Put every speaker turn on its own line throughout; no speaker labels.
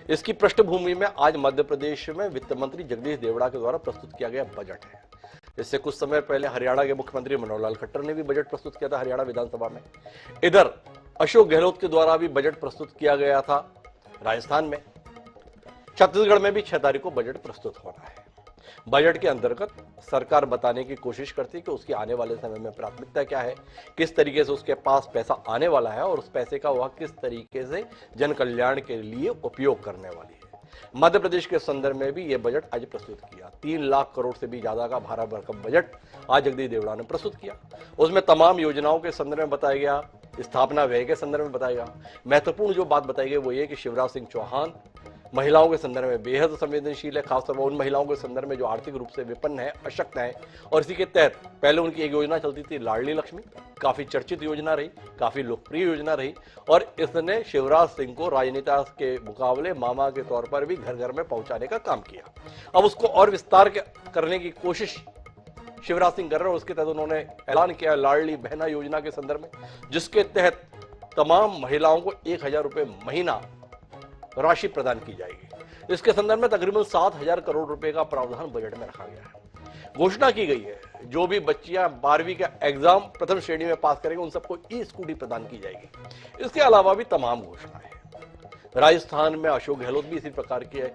इसकी पृष्ठभूमि में आज मध्य प्रदेश में वित्त मंत्री जगदीश देवड़ा के द्वारा प्रस्तुत किया गया बजट है। इससे कुछ समय पहले हरियाणा के मुख्यमंत्री मनोहर लाल खट्टर ने भी बजट प्रस्तुत किया था हरियाणा विधानसभा में। इधर अशोक गहलोत के द्वारा भी बजट प्रस्तुत किया गया था राजस्थान में। छत्तीसगढ़ में भी 6 तारीख को बजट प्रस्तुत होना है। बजट के अंतर्गत सरकार बताने की कोशिश करती है कि उसकी आने वाले समय में प्राथमिकता क्या है, किस तरीके से उसके पास पैसा आने वाला है और उस पैसे का वह किस तरीके से जन कल्याण के लिए उपयोग करने वाली है। मध्य प्रदेश के संदर्भ में भी यह बजट आज प्रस्तुत किया। 3 लाख करोड़ से भी ज्यादा का भारा भरकम बजट आज जगदीश देवड़ा ने प्रस्तुत किया। उसमें तमाम योजनाओं के संदर्भ में बताया गया, स्थापना व्यय के संदर्भ में बताया गया। महत्वपूर्ण जो बात बताई गई वो ये कि शिवराज सिंह चौहान महिलाओं के संदर्भ में बेहद संवेदनशील है, खासतौर पर उन महिलाओं के संदर्भ में जो आर्थिक रूप से विपन्न है, अशक्त है। और इसी के तहत पहले उनकी एक योजना चलती थी लाडली लक्ष्मी, काफी चर्चित योजना रही, काफी लोकप्रिय योजना रही और इसने शिवराज सिंह को राजनेता के मुकाबले मामा के तौर पर भी घर घर में पहुंचाने का काम किया। अब उसको और विस्तार करने की कोशिश शिवराज सिंह कर रहे हैं। उसके तहत उन्होंने ऐलान किया लाडली बहना योजना के संदर्भ में, जिसके तहत तमाम महिलाओं को 1000 रुपए महीना राशि प्रदान की जाएगी। इसके संदर्भ में तकरीबन 7000 करोड़ रुपए का प्रावधान बजट में रखा गया है। घोषणा की गई है जो भी बच्चियां 12वीं का एग्जाम प्रथम श्रेणी में पास करेंगे उन सबको ई-स्कूटी प्रदान की जाएगी। इसके अलावा भी तमाम घोषणाएं। राजस्थान में अशोक गहलोत भी इसी प्रकार के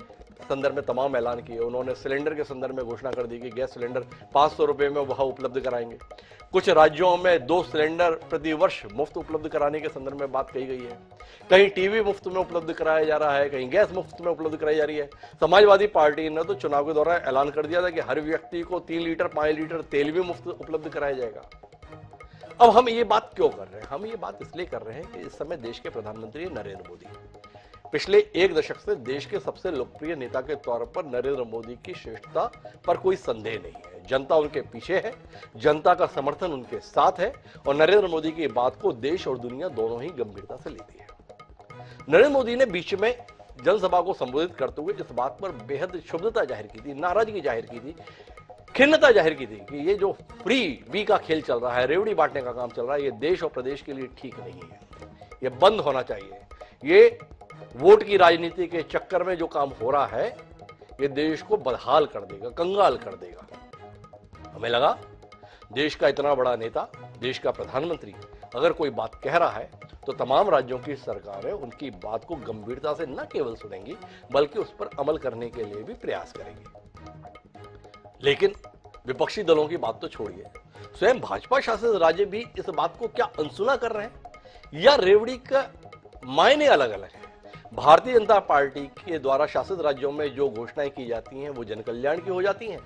संदर्भ में तमाम ऐलान किए। उन्होंने सिलेंडर के संदर्भ में घोषणा कर दी कि गैस सिलेंडर 500 रुपए में वह उपलब्ध कराएंगे। कुछ राज्यों में 2 सिलेंडर प्रति वर्ष मुफ्त उपलब्ध कराने के संदर्भ में बात कही गई है। कहीं टीवी मुफ्त में उपलब्ध कराया जा रहा है, कहीं गैस मुफ्त में उपलब्ध कराई जा रही है। समाजवादी पार्टी ने तो चुनाव के दौरान ऐलान कर दिया था कि हर व्यक्ति को 3 लीटर 5 लीटर तेल भी मुफ्त उपलब्ध कराया जाएगा। अब हम ये बात क्यों कर रहे हैं? हम ये बात इसलिए कर रहे हैं कि इस समय देश के प्रधानमंत्री नरेंद्र मोदी पिछले 1 दशक से देश के सबसे लोकप्रिय नेता के तौर पर नरेंद्र मोदी की श्रेष्ठता पर कोई संदेह नहीं है। जनता उनके पीछे है, जनता का समर्थन उनके साथ है और नरेंद्र मोदी की बात को देश और दुनिया दोनों ही गंभीरता से लेती है। नरेंद्र मोदी ने बीच में जनसभा को संबोधित करते हुए इस बात पर बेहद क्षुब्धता जाहिर की थी, नाराजगी जाहिर की थी, खिन्नता जाहिर की थी कि ये जो फ्री बी का खेल चल रहा है, रेवड़ी बांटने का काम चल रहा है, ये देश और प्रदेश के लिए ठीक नहीं है। ये बंद होना चाहिए। ये वोट की राजनीति के चक्कर में जो काम हो रहा है ये देश को बदहाल कर देगा, कंगाल कर देगा। हमें लगा देश का इतना बड़ा नेता, देश का प्रधानमंत्री अगर कोई बात कह रहा है तो तमाम राज्यों की सरकारें उनकी बात को गंभीरता से न केवल सुनेंगी बल्कि उस पर अमल करने के लिए भी प्रयास करेंगी। लेकिन विपक्षी दलों की बात तो छोड़िए, स्वयं भाजपा शासित राज्य भी इस बात को क्या अनसुना कर रहे हैं या रेवड़ी का मायने अलग अलग है? भारतीय जनता पार्टी के द्वारा शासित राज्यों में जो घोषणाएं की जाती हैं वो जन कल्याण की हो जाती हैं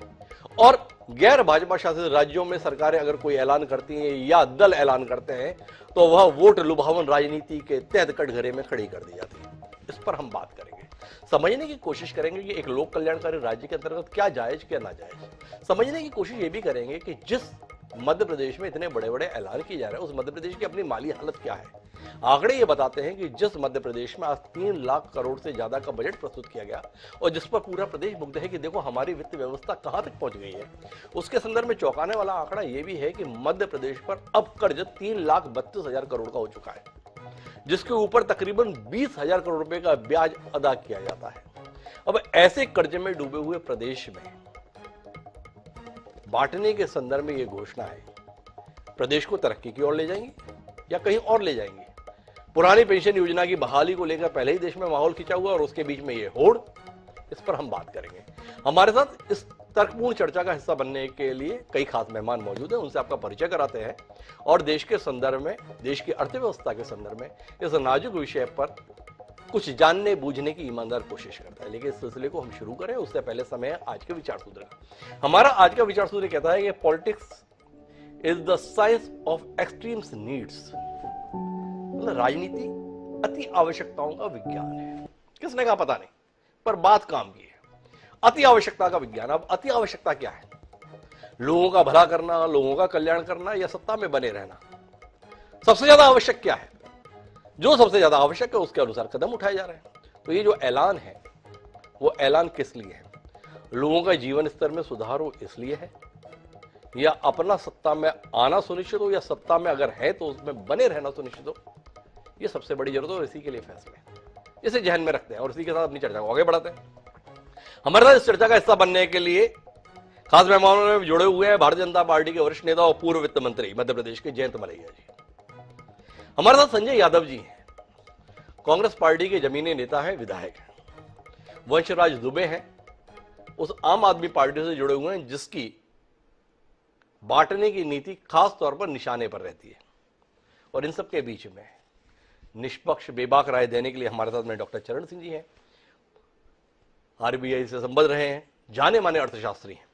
और गैर भाजपा शासित राज्यों में सरकारें अगर कोई ऐलान करती हैं या दल ऐलान करते हैं तो वह वोट लुभावन राजनीति के तहत कटघरे में खड़ी कर दी जाती है। इस पर हम बात करेंगे, समझने की कोशिश करेंगे कि एक लोक कल्याणकारी राज्य के अंतर्गत क्या जायज क्या नाजायज। समझने की कोशिश ये भी करेंगे कि जिस मध्य प्रदेश में इतने बड़े बड़े ऐलान किए जा रहे हैं उस मध्य प्रदेश की अपनी माली हालत क्या है। आंकड़े ये बताते हैं कि जिस मध्य प्रदेश में आज 3 लाख करोड़ से ज्यादा का बजट प्रस्तुत किया गया और जिस पर पूरा प्रदेश मुग्ध है कि देखो हमारी वित्त व्यवस्था कहां तक पहुंच गई है, उसके संदर्भ में चौंकाने वाला आंकड़ा यह भी है कि मध्य प्रदेश पर अब कर्ज 3,32,000 करोड़ का हो चुका है, जिसके ऊपर तकरीबन 20,000 करोड़ रुपए का ब्याज अदा किया जाता है। अब ऐसे कर्ज में डूबे हुए प्रदेश में बांटने के संदर्भ में ये घोषणा है प्रदेश को तरक्की की ओर ले जाएंगी या कहीं और ले जाएंगी। पुरानी पेंशन योजना की बहाली को लेकर पहले ही देश में माहौल खिंचा हुआ और उसके बीच में ये होड़, इस पर हम बात करेंगे। हमारे साथ इस तर्कपूर्ण चर्चा का हिस्सा बनने के लिए कई खास मेहमान मौजूद हैं, उनसे आपका परिचय कराते हैं और देश के संदर्भ में, देश की अर्थव्यवस्था के संदर्भ में इस नाजुक विषय पर कुछ जानने बूझने की ईमानदार कोशिश करता है। लेकिन इस सिलसिले को हम शुरू करें उससे पहले समय है आज के विचार सूत्र का। हमारा आज का विचार सूत्र कहता है कि politics is the science of extremes needs, मतलब राजनीति अति आवश्यकताओं का विज्ञान है। किसने कहा पता नहीं, पर बात काम की है। अति आवश्यकता का विज्ञान। अब अति आवश्यकता क्या है? लोगों का भला करना, लोगों का कल्याण करना या सत्ता में बने रहना? सबसे ज्यादा आवश्यक क्या है? जो सबसे ज्यादा आवश्यक है उसके अनुसार कदम उठाए जा रहे हैं। तो ये जो ऐलान है वो ऐलान किस लिए है? लोगों का जीवन स्तर में सुधार हो इसलिए है, या अपना सत्ता में आना सुनिश्चित हो, या सत्ता में अगर है तो उसमें बने रहना सुनिश्चित हो? ये सबसे बड़ी जरूरत है और इसी के लिए फैसले। इसे ध्यान में रखते हैं और इसी के साथ अपनी चर्चा को आगे बढ़ाते हैं। हमारे साथ इस चर्चा का हिस्सा बनने के लिए खास मेहमानों में जुड़े हुए हैं भारतीय जनता पार्टी के वरिष्ठ नेता और पूर्व वित्त मंत्री मध्य प्रदेश के जयंत मलैया जी। हमारे साथ संजय यादव जी हैं, कांग्रेस पार्टी के जमीनी नेता है, विधायक हैं। वंशराज दुबे हैं, उस आम आदमी पार्टी से जुड़े हुए हैं जिसकी बांटने की नीति खास तौर पर निशाने पर रहती है। और इन सब के बीच में निष्पक्ष बेबाक राय देने के लिए हमारे साथ में डॉक्टर चरण सिंह जी हैं, आरबीआई से संबद्ध रहे हैं, जाने माने अर्थशास्त्री हैं।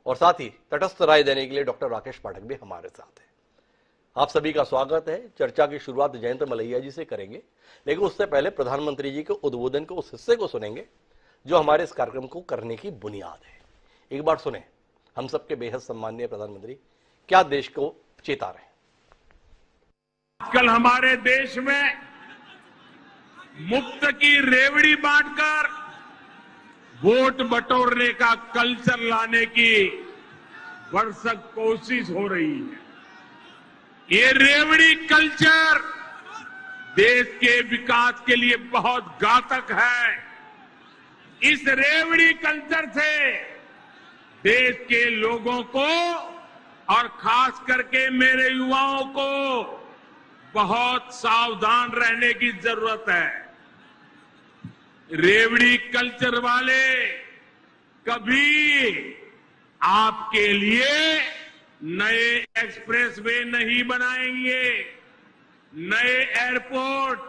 और साथ ही तटस्थ राय देने के लिए डॉक्टर राकेश पाठक भी हमारे साथ हैं। आप सभी का स्वागत है। चर्चा की शुरुआत जयंत मलैया जी से करेंगे, लेकिन उससे पहले प्रधानमंत्री जी के उद्बोधन के उस हिस्से को सुनेंगे जो हमारे इस कार्यक्रम को करने की बुनियाद है। एक बार सुने हम सबके बेहद सम्माननीय प्रधानमंत्री क्या देश को चेता रहे हैं।
आजकल हमारे देश में मुफ्त की रेवड़ी बांटकर वोट बटोरने का कल्चर लाने की भरसक कोशिश हो रही है। ये रेवड़ी कल्चर देश के विकास के लिए बहुत घातक है। इस रेवड़ी कल्चर से देश के लोगों को और खास करके मेरे युवाओं को बहुत सावधान रहने की जरूरत है। रेवड़ी कल्चर वाले कभी आपके लिए नए एक्सप्रेसवे नहीं बनाएंगे, नए एयरपोर्ट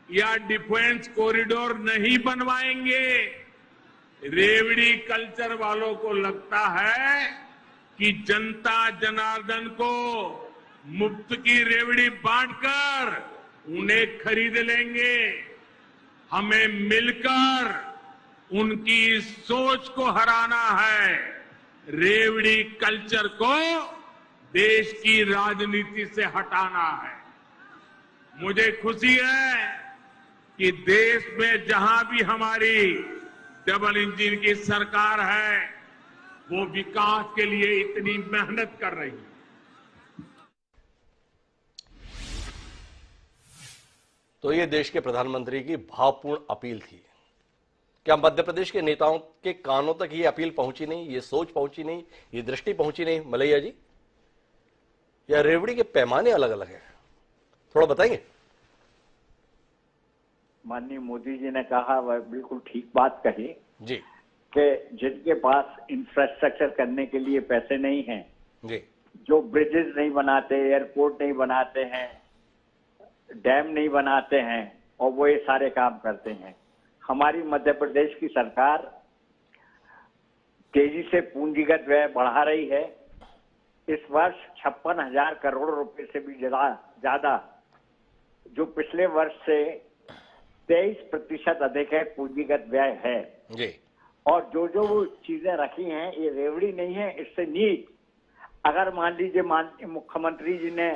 या डिफेंस कॉरिडोर नहीं बनवाएंगे। रेवड़ी कल्चर वालों को लगता है कि जनता जनार्दन को मुफ्त की रेवड़ी बांटकर उन्हें खरीद लेंगे। हमें मिलकर उनकी सोच को हराना है। रेवड़ी कल्चर को देश की राजनीति से हटाना है। मुझे खुशी है कि देश में जहां भी हमारी डबल इंजन की सरकार है वो विकास के लिए इतनी मेहनत कर रही है।
तो ये देश के प्रधानमंत्री की भावपूर्ण अपील थी। क्या मध्य प्रदेश के नेताओं के कानों तक ये अपील पहुंची नहीं, ये सोच पहुंची नहीं, ये दृष्टि पहुंची नहीं मलैया जी? या रेवड़ी के पैमाने अलग अलग हैं? थोड़ा बताएंगे।
माननीय मोदी जी ने कहा, वह बिल्कुल ठीक बात कही
जी,
कि जिनके पास इंफ्रास्ट्रक्चर करने के लिए पैसे नहीं हैं
जी,
जो ब्रिजेस नहीं बनाते, एयरपोर्ट नहीं बनाते हैं, डैम नहीं बनाते हैं और वो ये सारे काम करते हैं। हमारी मध्य प्रदेश की सरकार तेजी से पूंजीगत व्यय बढ़ा रही है। इस वर्ष 56,000 करोड़ रुपए से भी ज्यादा, जो पिछले वर्ष से 23% अधिक है, पूंजीगत व्यय है
जी।
और जो वो चीजें रखी हैं, ये रेवड़ी नहीं है, इससे नीच। अगर मान लीजिए मुख्यमंत्री जी ने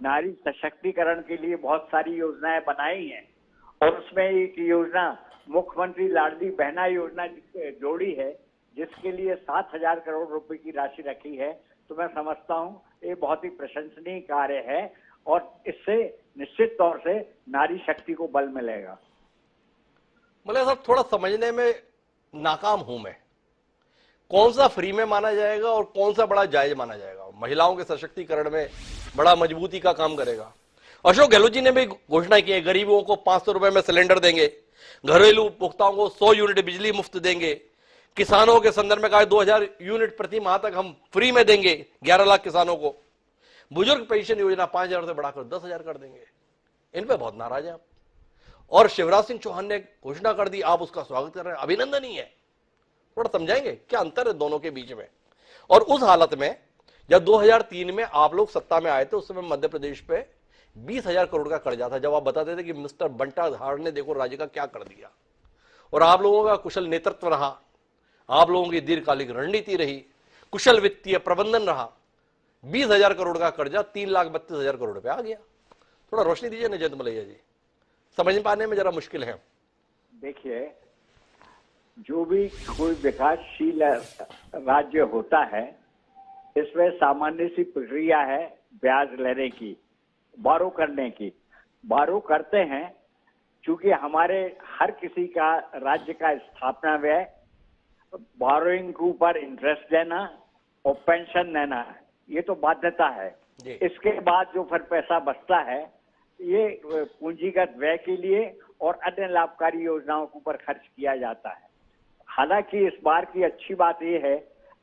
नारी सशक्तिकरण के लिए बहुत सारी योजनाएं बनाई हैं और उसमें एक योजना मुख्यमंत्री लाडली बहना योजना जोड़ी है जिसके लिए 7,000 करोड़ रुपए की राशि रखी है, तो मैं समझता हूं ये बहुत ही प्रशंसनीय कार्य है और इससे निश्चित तौर से नारी शक्ति को बल मिलेगा।
मतलब साहब थोड़ा समझने में नाकाम हूं मैं, कौन सा फ्री में माना जाएगा और कौन सा बड़ा जायज माना जाएगा, महिलाओं के सशक्तिकरण में बड़ा मजबूती का काम करेगा। अशोक गहलोत जी ने भी घोषणा की है, गरीबों को 500 रुपए में सिलेंडर देंगे, घरेलू उपभोक्ताओं को 100 यूनिट बिजली मुफ्त देंगे, किसानों के संदर्भ में कहा 2000 यूनिट प्रति माह तक हम फ्री में देंगे 11 लाख किसानों को, बुजुर्ग पेंशन योजना 5,000 से बढ़ाकर 10,000 कर देंगे। इन पे बहुत नाराज है आप। और शिवराज सिंह चौहान ने घोषणा कर दी, आप उसका स्वागत कर रहे हैं, अभिनंदन ही है। थोड़ा समझाएंगे क्या अंतर है दोनों के बीच में? और उस हालत में जब 2003 में आप लोग सत्ता में आए थे, उस समय मध्य प्रदेश पे 20,000 करोड़ का कर्जा था। जब आप बताते थे कि मिस्टर बंटा धार ने देखो राज्य का क्या कर दिया, और आप लोगों का कुशल नेतृत्व रहा, आप लोगों की दीर्घकालिक रणनीति रही, कुशल वित्तीय प्रबंधन रहा, 20,000 करोड़ का कर्जा 3,32,000 करोड़ पे आ गया। थोड़ा रोशनी दीजिए ना जयंत मलैया जी, समझ पाने में जरा मुश्किल है।
देखिए, जो भी कोई विकासशील राज्य होता है इसमें सामान्य सी प्रक्रिया है ब्याज लेने की, बारो करने की। बारो करते हैं चूंकि हमारे हर किसी का राज्य का स्थापना व्यय, बोरोइंग के ऊपर इंटरेस्ट देना और पेंशन देना, ये तो बाध्यता है।
जी।
इसके बाद जो फिर पैसा बचता है ये पूंजीगत व्यय के लिए और अन्य लाभकारी योजनाओं के ऊपर खर्च किया जाता है। हालांकि इस बार की अच्छी बात ये है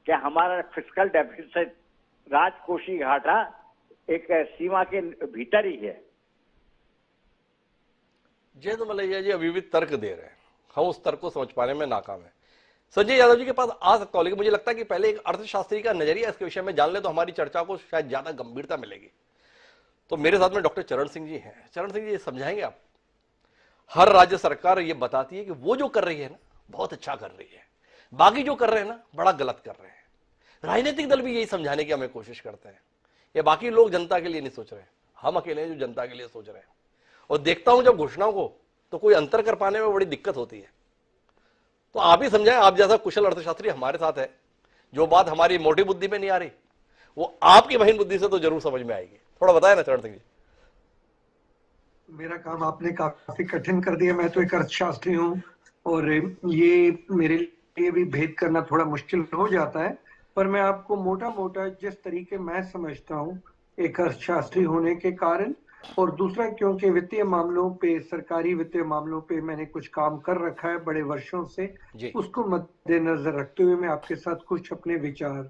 कि हमारा फिस्कल डेफिसिट, राजकोषीय घाटा एक सीमा के भीतर ही है।
जयंत मलैया जी अभी भी तर्क दे रहे हैं, हम उस तर्क को समझ पाने में नाकाम है। संजय यादव जी के पास आ सकता हूं, लेकिन मुझे लगता है कि पहले एक अर्थशास्त्री का नजरिया इसके विषय में जान ले तो हमारी चर्चा को शायद ज्यादा गंभीरता मिलेगी। तो मेरे साथ में डॉक्टर चरण सिंह जी हैं। चरण सिंह जी समझाएंगे आप? हर राज्य सरकार ये बताती है कि वो जो कर रही है ना बहुत अच्छा कर रही है, बाकी जो कर रहे हैं ना बड़ा गलत कर रहे हैं। राजनीतिक दल भी यही समझाने की हमें कोशिश करते हैं, ये बाकी लोग जनता के लिए नहीं सोच रहे, हम अकेले हैं जो जनता के लिए सोच रहे हैं। और देखता हूं जब घोषणाओं को तो कोई अंतर कर पाने में बड़ी दिक्कत होती है। तो आप ही समझाएं, आप जैसा कुशल अर्थशास्त्री हमारे साथ है, जो बात हमारी मोटी बुद्धि में नहीं आ रही वो आपकी महीन बुद्धि से तो जरूर समझ में आएगी। थोड़ा बताएं ना चरण सिंह जी।
मेरा काम आपने काफी कठिन कर दिया। मैं तो एक अर्थशास्त्री हूँ और ये मेरे लिए भी भेद करना थोड़ा मुश्किल हो जाता है, पर मैं आपको मोटा मोटा जिस तरीके मैं समझता हूँ एक अर्थशास्त्री होने के कारण, और दूसरा क्योंकि वित्तीय मामलों पे, सरकारी वित्तीय मामलों पे मैंने कुछ काम कर रखा है बड़े वर्षों से, उसको मद्देनजर रखते हुए मैं आपके साथ कुछ अपने विचार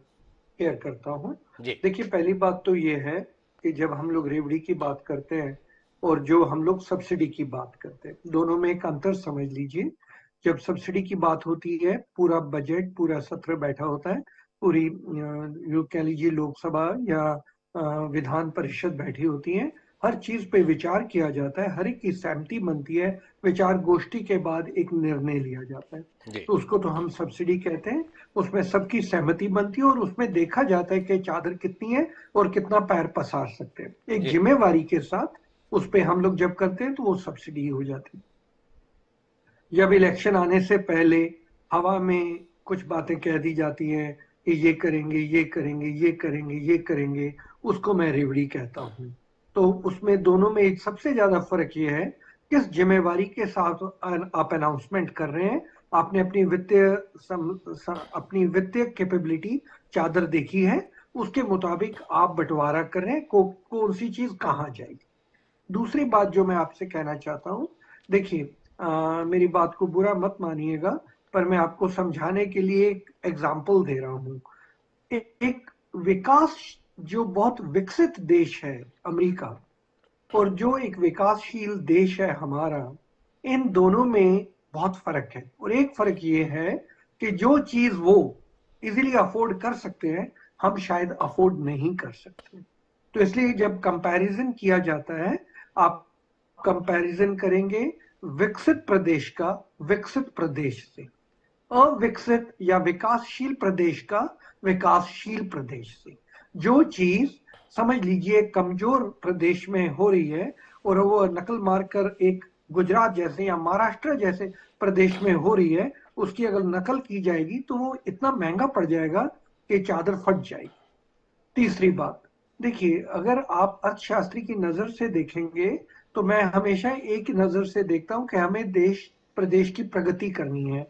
शेयर करता हूँ। देखिए, पहली बात तो ये है कि जब हम लोग रेवड़ी की बात करते हैं और जो हम लोग सब्सिडी की बात करते हैं, दोनों में एक अंतर समझ लीजिए। जब सब्सिडी की बात होती है, पूरा बजट, पूरा सत्र बैठा होता है, पूरी यूं कह लीजिए लोकसभा या विधान परिषद बैठी होती है, हर चीज पे विचार किया जाता है, हर एक की सहमति बनती है, विचार गोष्ठी के बाद एक निर्णय लिया जाता है, तो उसको तो हम सब्सिडी कहते हैं। उसमें सबकी सहमति बनती है और उसमें देखा जाता है कि चादर कितनी है और कितना पैर पसार सकते हैं, एक जिम्मेवारी के साथ उस पे हम लोग जब करते हैं तो वो सब्सिडी हो जाती है। जब इलेक्शन आने से पहले हवा में कुछ बातें कह दी जाती हैं कि ये करेंगे, ये करेंगे, ये करेंगे, ये करेंगे, उसको मैं रेवड़ी कहता हूँ। तो उसमें दोनों में एक सबसे ज्यादा फर्क ये है किस जिम्मेवारी के साथ आप अनाउंसमेंट कर रहे हैं। आपने अपनी वित्तीय कैपेबिलिटी चादर देखी है, उसके मुताबिक आप बंटवारा कर रहे हैं, कौन सी चीज कहाँ जाएगी। दूसरी बात जो मैं आपसे कहना चाहता हूँ, देखिए मेरी बात को बुरा मत मानिएगा, पर मैं आपको समझाने के लिए एक एग्जाम्पल दे रहा हूँ। एक विकास जो बहुत विकसित देश है अमेरिका और जो एक विकासशील देश है हमारा, इन दोनों में बहुत फर्क है। और एक फर्क ये है कि जो चीज वो इजीली अफोर्ड कर सकते हैं हम शायद अफोर्ड नहीं कर सकते। तो इसलिए जब कंपैरिजन किया जाता है, आप कंपैरिजन करेंगे विकसित प्रदेश का विकसित प्रदेश से, अविकसित या विकासशील प्रदेश का विकासशील प्रदेश से। जो चीज समझ लीजिए कमजोर प्रदेश में हो रही है और वो नकल मारकर एक गुजरात जैसे या महाराष्ट्र जैसे प्रदेश में हो रही है, उसकी अगर नकल की जाएगी तो वो इतना महंगा पड़ जाएगा कि चादर फट जाएगी। तीसरी बात, देखिए अगर आप अर्थशास्त्री की नजर से देखेंगे तो मैं हमेशा एक नजर से देखता हूं कि हमें देश प्रदेश की प्रगति करनी है।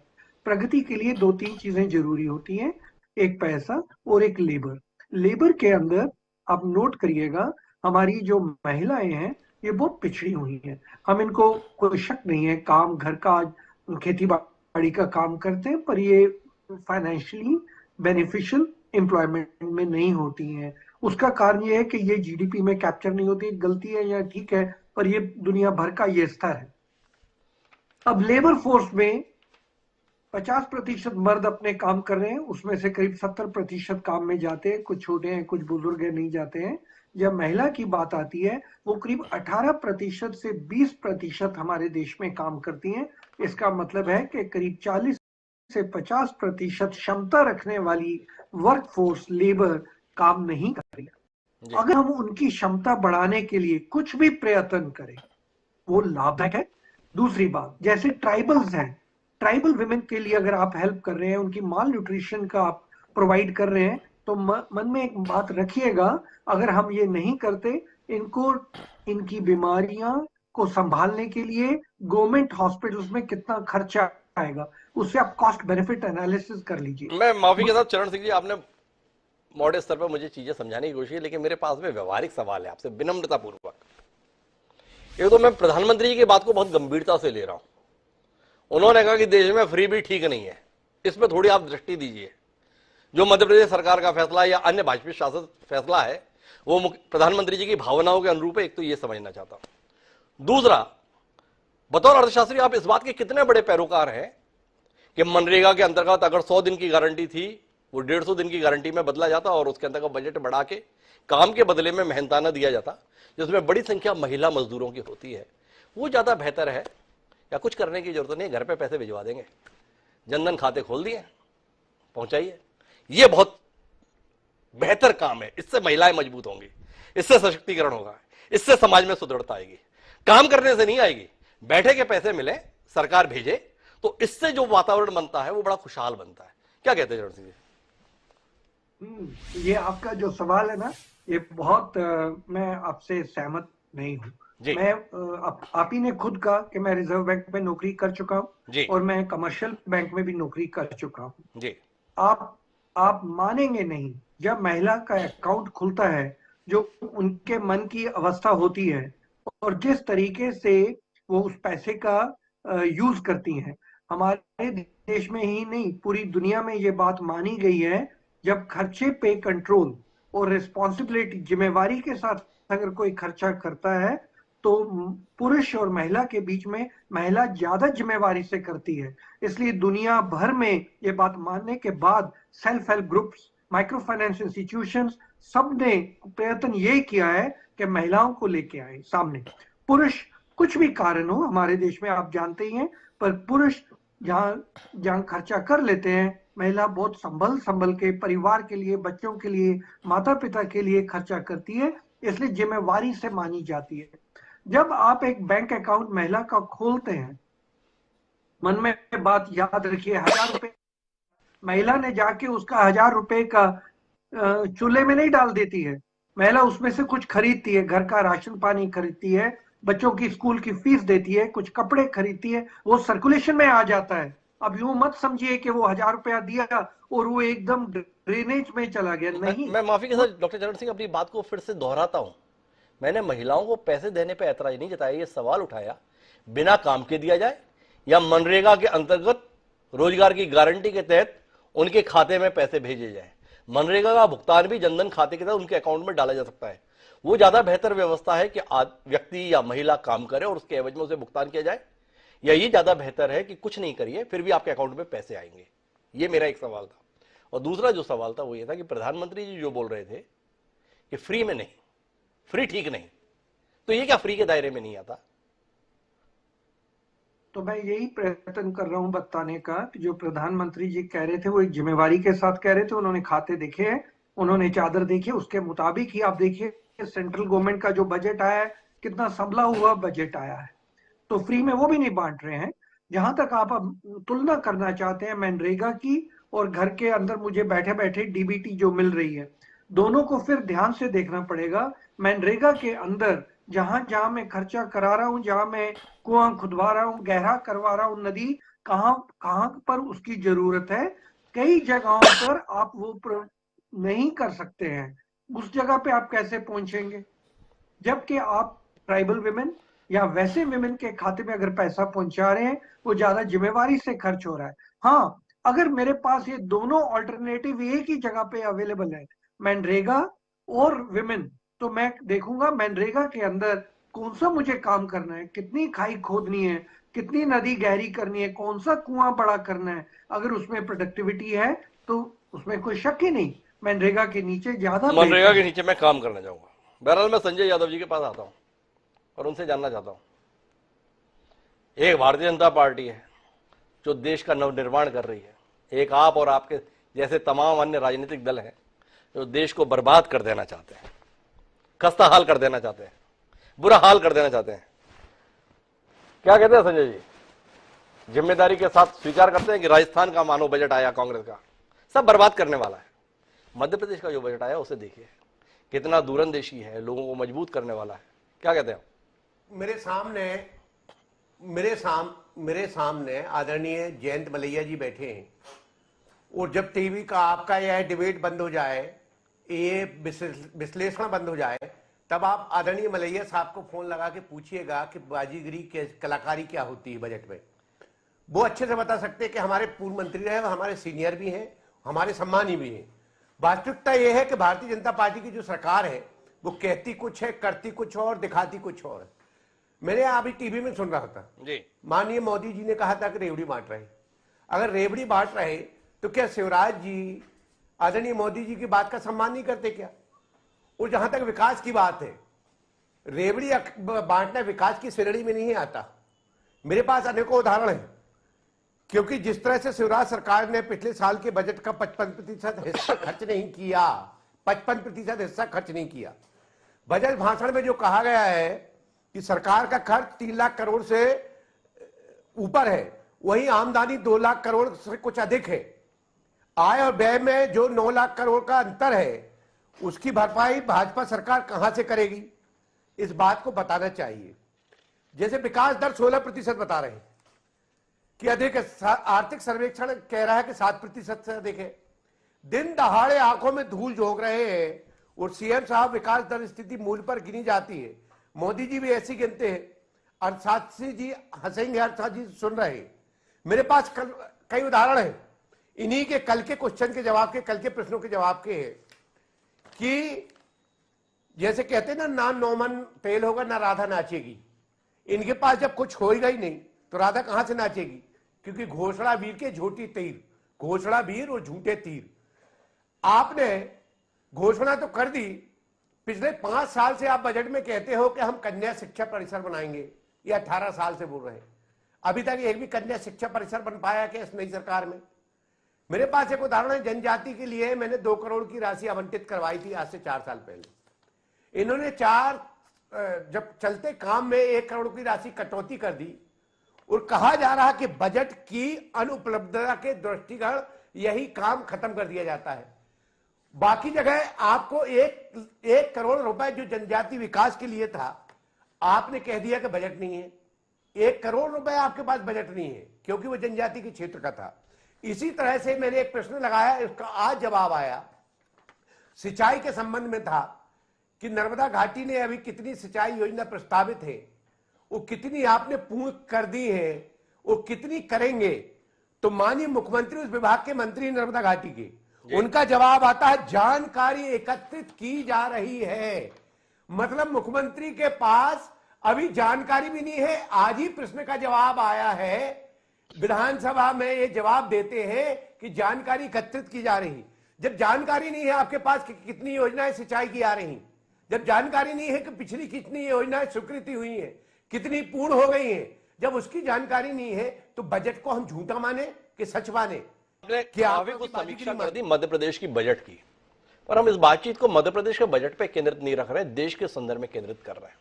प्रगति के लिए दो तीन चीजें जरूरी होती हैं, एक पैसा और एक लेबर। लेबर के अंदर आप नोट करिएगा, हमारी जो महिलाएं हैं ये बहुत पिछड़ी हुई हैं। हम इनको कोई शक नहीं है, काम घर का खेती बाड़ी का काम करते हैं, पर ये फाइनेंशियली बेनिफिशियल एम्प्लॉयमेंट में नहीं होती हैं। उसका कारण ये है कि ये जीडीपी में कैप्चर नहीं होती। गलती है या ठीक है, पर ये दुनिया भर का ये स्तर है। अब लेबर फोर्स में 50% मर्द अपने काम कर रहे हैं, उसमें से करीब 70% काम में जाते हैं, कुछ छोटे हैं कुछ बुजुर्ग हैं नहीं जाते हैं। जब महिला की बात आती है वो करीब 18% से 20% हमारे देश में काम करती हैं। इसका मतलब है कि करीब 40 से 50% क्षमता रखने वाली वर्कफोर्स लेबर काम नहीं कर रही। अगर हम उनकी क्षमता बढ़ाने के लिए कुछ भी प्रयत्न करें वो लाभदायक है। दूसरी बात, जैसे ट्राइबल्स हैं, ट्राइबल विमेन के लिए अगर आप हेल्प कर रहे हैं, उनकी माल न्यूट्रिशन का आप प्रोवाइड कर रहे हैं, तो मन में एक बात रखिएगा, अगर हम ये नहीं करते इनको इनकी बीमारियां को संभालने के लिए गवर्नमेंट हॉस्पिटल्स में कितना खर्चा आएगा, उससे आप कॉस्ट बेनिफिट एनालिसिस कर लीजिए।
मैं माफी के साथ चरण सिंह जी, आपने मॉडल स्तर पर मुझे चीजें समझाने की कोशिश की, लेकिन मेरे पास में व्यवहारिक सवाल है आपसे विनम्रता पूर्वक। एक तो मैं प्रधानमंत्री जी की बात को बहुत गंभीरता से ले रहा हूं। उन्होंने कहा कि देश में फ्री भी ठीक नहीं है, इस पर थोड़ी आप दृष्टि दीजिए। जो मध्य प्रदेश सरकार का फैसला या अन्य भाजपा शासित फैसला है वो प्रधानमंत्री जी की भावनाओं के अनुरूप है, एक तो ये समझना चाहता हूं। दूसरा, बतौर अर्थशास्त्री आप इस बात के कितने बड़े पैरोकार हैं कि मनरेगा के अंतर्गत अगर 100 दिन की गारंटी थी वो 150 दिन की गारंटी में बदला जाता और उसके अंतर्गत बजट बढ़ा के काम के बदले में मेहनताना दिया जाता, जिसमें बड़ी संख्या महिला मजदूरों की होती है, वो ज्यादा बेहतर है? या कुछ करने की जरूरत नहीं, घर पे पैसे भिजवा देंगे, जनधन खाते खोल दिए, पहुंचाइए, ये बहुत बेहतर काम है। इससे महिलाएं मजबूत होंगी, इससे सशक्तिकरण होगा, इससे समाज में सुदृढ़ता आएगी। काम करने से नहीं आएगी, बैठे के पैसे मिले, सरकार भेजे, तो इससे जो वातावरण बनता है वो बड़ा खुशहाल बनता है। क्या कहते हैं चरण सिंह जी?
ये आपका जो सवाल है ना, ये बहुत मैं आपसे सहमत नहीं हूँ। मैं आप ही ने खुद कहा कि मैं रिजर्व बैंक में नौकरी कर चुका हूँ और मैं कमर्शियल बैंक में भी नौकरी कर चुका हूँ। आप मानेंगे नहीं, जब महिला का अकाउंट खुलता है, जो उनके मन की अवस्था होती है और जिस तरीके से वो उस पैसे का यूज करती हैं, हमारे देश में ही नहीं पूरी दुनिया में ये बात मानी गई है, जब खर्चे पे कंट्रोल और रिस्पॉन्सिबिलिटी, जिम्मेवारी के साथ अगर कोई खर्चा करता है तो पुरुष और महिला के बीच में महिला ज्यादा जिम्मेवारी से करती है। इसलिए दुनिया भर में ये बात मानने के बाद self help groups, micro finance institutions, सबने प्रयत्न ये किया है कि महिलाओं को लेके आए सामने। पुरुष कुछ भी कारण हो हमारे देश में आप जानते ही हैं, पर पुरुष जहां खर्चा कर लेते हैं, महिला बहुत संभल के परिवार के लिए, बच्चों के लिए, माता पिता के लिए खर्चा करती है, इसलिए जिम्मेवारी से मानी जाती है। जब आप एक बैंक अकाउंट महिला का खोलते हैं, मन में बात याद रखिए, 1000 रुपए महिला ने जाके उसका 1000 रुपए का चूल्हे में नहीं डाल देती है। महिला उसमें से कुछ खरीदती है, घर का राशन पानी खरीदती है, बच्चों की स्कूल की फीस देती है, कुछ कपड़े खरीदती है, वो सर्कुलेशन में आ जाता है। अब यूं मत समझिए कि वो 1000 रुपया दिया और वो एकदम ड्रेनेज में चला गया, नहीं।
मैं माफी के साथ डॉक्टर चरण सिंह अपनी बात को फिर से दोहराता हूं। मैंने महिलाओं को पैसे देने पर ऐतराज नहीं जताया, ये सवाल उठाया बिना काम के दिया जाए या मनरेगा के अंतर्गत रोजगार की गारंटी के तहत उनके खाते में पैसे भेजे जाए। मनरेगा का भुगतान भी जनधन खाते के तहत उनके अकाउंट में डाला जा सकता है। वो ज्यादा बेहतर व्यवस्था है कि व्यक्ति या महिला काम करे और उसके एवज में उसे भुगतान किया जाए, या ये ज्यादा बेहतर है कि कुछ नहीं करिए फिर भी आपके अकाउंट में पैसे आएंगे? ये मेरा एक सवाल था। और दूसरा जो सवाल था वो ये था कि प्रधानमंत्री जी जो बोल रहे थे कि फ्री में नहीं, फ्री ठीक नहीं, तो ये क्या फ्री के दायरे में नहीं आता?
तो मैं यही प्रयत्न कर रहा हूं बताने का कि जो प्रधानमंत्री जी कह रहे थे वो एक जिम्मेवारी के साथ कह रहे थे। उन्होंने खाते देखे हैं, उन्होंने चादर देखी, उसके मुताबिक ही आप देखिए सेंट्रल गवर्नमेंट का जो बजट आया है, कितना संभला हुआ बजट आया है। तो फ्री में वो भी नहीं बांट रहे हैं। जहां तक आप अब तुलना करना चाहते हैं मनरेगा की और घर के अंदर मुझे बैठे बैठे डीबीटी जो मिल रही है, दोनों को फिर ध्यान से देखना पड़ेगा। मनरेगा के अंदर जहां जहां मैं खर्चा करा रहा हूं, जहां मैं कुआं खुदवा रहा हूं, गहरा करवा रहा हूं, नदी कहां कहां पर उसकी जरूरत है, कई जगहों पर आप वो नहीं कर सकते हैं। उस जगह पे आप कैसे पहुंचेंगे? जबकि आप ट्राइबल विमेन या वैसे विमेन के खाते में अगर पैसा पहुंचा रहे हैं, वो ज्यादा जिम्मेवारी से खर्च हो रहा है। हाँ, अगर मेरे पास ये दोनों ऑल्टरनेटिव एक ही जगह पे अवेलेबल है, मनरेगा और विमेन, तो मैं देखूंगा मनरेगा के अंदर कौन सा मुझे काम करना है, कितनी खाई खोदनी है, कितनी नदी गहरी करनी है, कौन सा कुआं बड़ा करना है। अगर उसमें प्रोडक्टिविटी है तो उसमें कोई शक ही नहीं, मनरेगा के नीचे ज्यादा,
मनरेगा के नीचे मैं काम करना चाहूंगा। बहरहाल मैं संजय यादव जी के पास आता हूं और उनसे जानना चाहता हूं, एक भारतीय जनता पार्टी है जो देश का नवनिर्माण कर रही है, एक आप और आपके जैसे तमाम अन्य राजनीतिक दल हैं जो देश को बर्बाद कर देना चाहते हैं, खस्ता हाल कर देना चाहते हैं, बुरा हाल कर देना चाहते हैं। क्या कहते हैं संजय जी? जिम्मेदारी के साथ स्वीकार करते हैं कि राजस्थान का मानो बजट आया कांग्रेस का, सब बर्बाद करने वाला है। मध्य प्रदेश का जो बजट आया उसे देखिए, कितना दूरंदेशी है, लोगों को मजबूत करने वाला है। क्या कहते हैं?
मेरे सामने आदरणीय जयंत मलैया जी बैठे हैं, और जब टीवी का आपका यह डिबेट बंद हो जाए, ये विश्लेषण बंद हो जाए, तब आप आदरणीय मलैया साहब को फोन लगा के पूछिएगा कि बाजीगरी के कलाकारी क्या होती है बजट में। वो अच्छे से बता सकते हैं कि हमारे पूर्व मंत्री रहे, वो हमारे सीनियर भी हैं, हमारे सम्मानी भी हैं। वास्तविकता यह है कि भारतीय जनता पार्टी की जो सरकार है वो कहती कुछ है, करती कुछ और, दिखाती कुछ और। मैंने अभी टीवी में सुन रहा था, माननीय मोदी जी ने कहा था कि रेवड़ी बांट रहे। अगर रेवड़ी बांट रहे तो क्या शिवराज जी आदरणीय मोदी जी की बात का सम्मान नहीं करते क्या? और जहां तक विकास की बात है, रेवड़ी बांटना विकास की श्रेणी में नहीं आता। मेरे पास अनेकों उदाहरण हैं, क्योंकि जिस तरह से शिवराज सरकार ने पिछले साल के बजट का 55% हिस्सा खर्च नहीं किया, 55% हिस्सा खर्च नहीं किया। बजट भाषण में जो कहा गया है कि सरकार का खर्च 3 लाख करोड़ से ऊपर है, वही आमदनी 2 लाख करोड़ से कुछ अधिक है। आय और व्यय में जो 9 लाख करोड़ का अंतर है, उसकी भरपाई भाजपा सरकार कहां से करेगी? इस बात को बताना चाहिए। जैसे विकास दर 16% बता रहे हैं कि अधिक है, आर्थिक सर्वेक्षण कह रहा है कि 7% से अधिक है। दिन दहाड़े आंखों में धूल झोंक रहे हैं, और सीएम साहब विकास दर स्थिति मूल पर गिनी जाती है, मोदी जी भी ऐसी गिनते हैं। अर्थात जी हंसेंगे, अर्थात जी सुन रहे हैं। मेरे पास कई उदाहरण हैं, इन्हीं के कल के क्वेश्चन के जवाब के, कल के प्रश्नों के जवाब के हैं कि जैसे कहते हैं ना नौमन फेल होगा ना राधा नाचेगी। इनके पास जब कुछ होएगा ही नहीं तो राधा कहां से नाचेगी? क्योंकि घोषणा वीर के झूठी तीर, घोषणा वीर और झूठे तीर। आपने घोषणा तो कर दी, पिछले 5 साल से आप बजट में कहते हो कि हम कन्या शिक्षा परिसर बनाएंगे, ये 18 साल से बोल रहे हैं। अभी तक एक भी कन्या शिक्षा परिसर बन पाया क्या इस नई सरकार में? मेरे पास एक उदाहरण है, जनजाति के लिए मैंने 2 करोड़ की राशि आवंटित करवाई थी आज से 4 साल पहले। इन्होंने जब चलते काम में 1 करोड़ की राशि कटौती कर दी, और कहा जा रहा कि बजट की अनुपलब्धता के दृष्टिगत यही काम खत्म कर दिया जाता है। बाकी जगह आपको 1 करोड़ रुपए जो जनजाति विकास के लिए था, आपने कह दिया कि बजट नहीं है। 1 करोड़ रुपए आपके पास बजट नहीं है, क्योंकि वो जनजाति के क्षेत्र का था। इसी तरह से मैंने एक प्रश्न लगाया, इसका आज जवाब आया। सिंचाई के संबंध में था कि नर्मदा घाटी ने अभी कितनी सिंचाई योजना प्रस्तावित है, वो कितनी आपने पूर्ण कर दी है, वो कितनी करेंगे? तो माननीय मुख्यमंत्री उस विभाग के मंत्री नर्मदा घाटी के, उनका जवाब आता है जानकारी एकत्रित की जा रही है। मतलब मुख्यमंत्री के पास अभी जानकारी भी नहीं है। आज ही प्रश्न का जवाब आया है, विधानसभा में ये जवाब देते हैं कि जानकारी एकत्रित की जा रही। जब जानकारी नहीं है आपके पास कि कितनी योजनाएं सिंचाई की आ रही, जब जानकारी नहीं है कि पिछली कितनी योजनाएं स्वीकृति हुई है, कितनी पूर्ण हो गई हैं, जब उसकी जानकारी नहीं है तो बजट को हम झूठा माने कि सच माने?
क्या कुछ समीक्षा कर दी मध्य प्रदेश की बजट की, पर हम इस बातचीत को मध्य प्रदेश के बजट पे केंद्रित नहीं रख रहे, देश के संदर्भ में केंद्रित कर रहे हैं।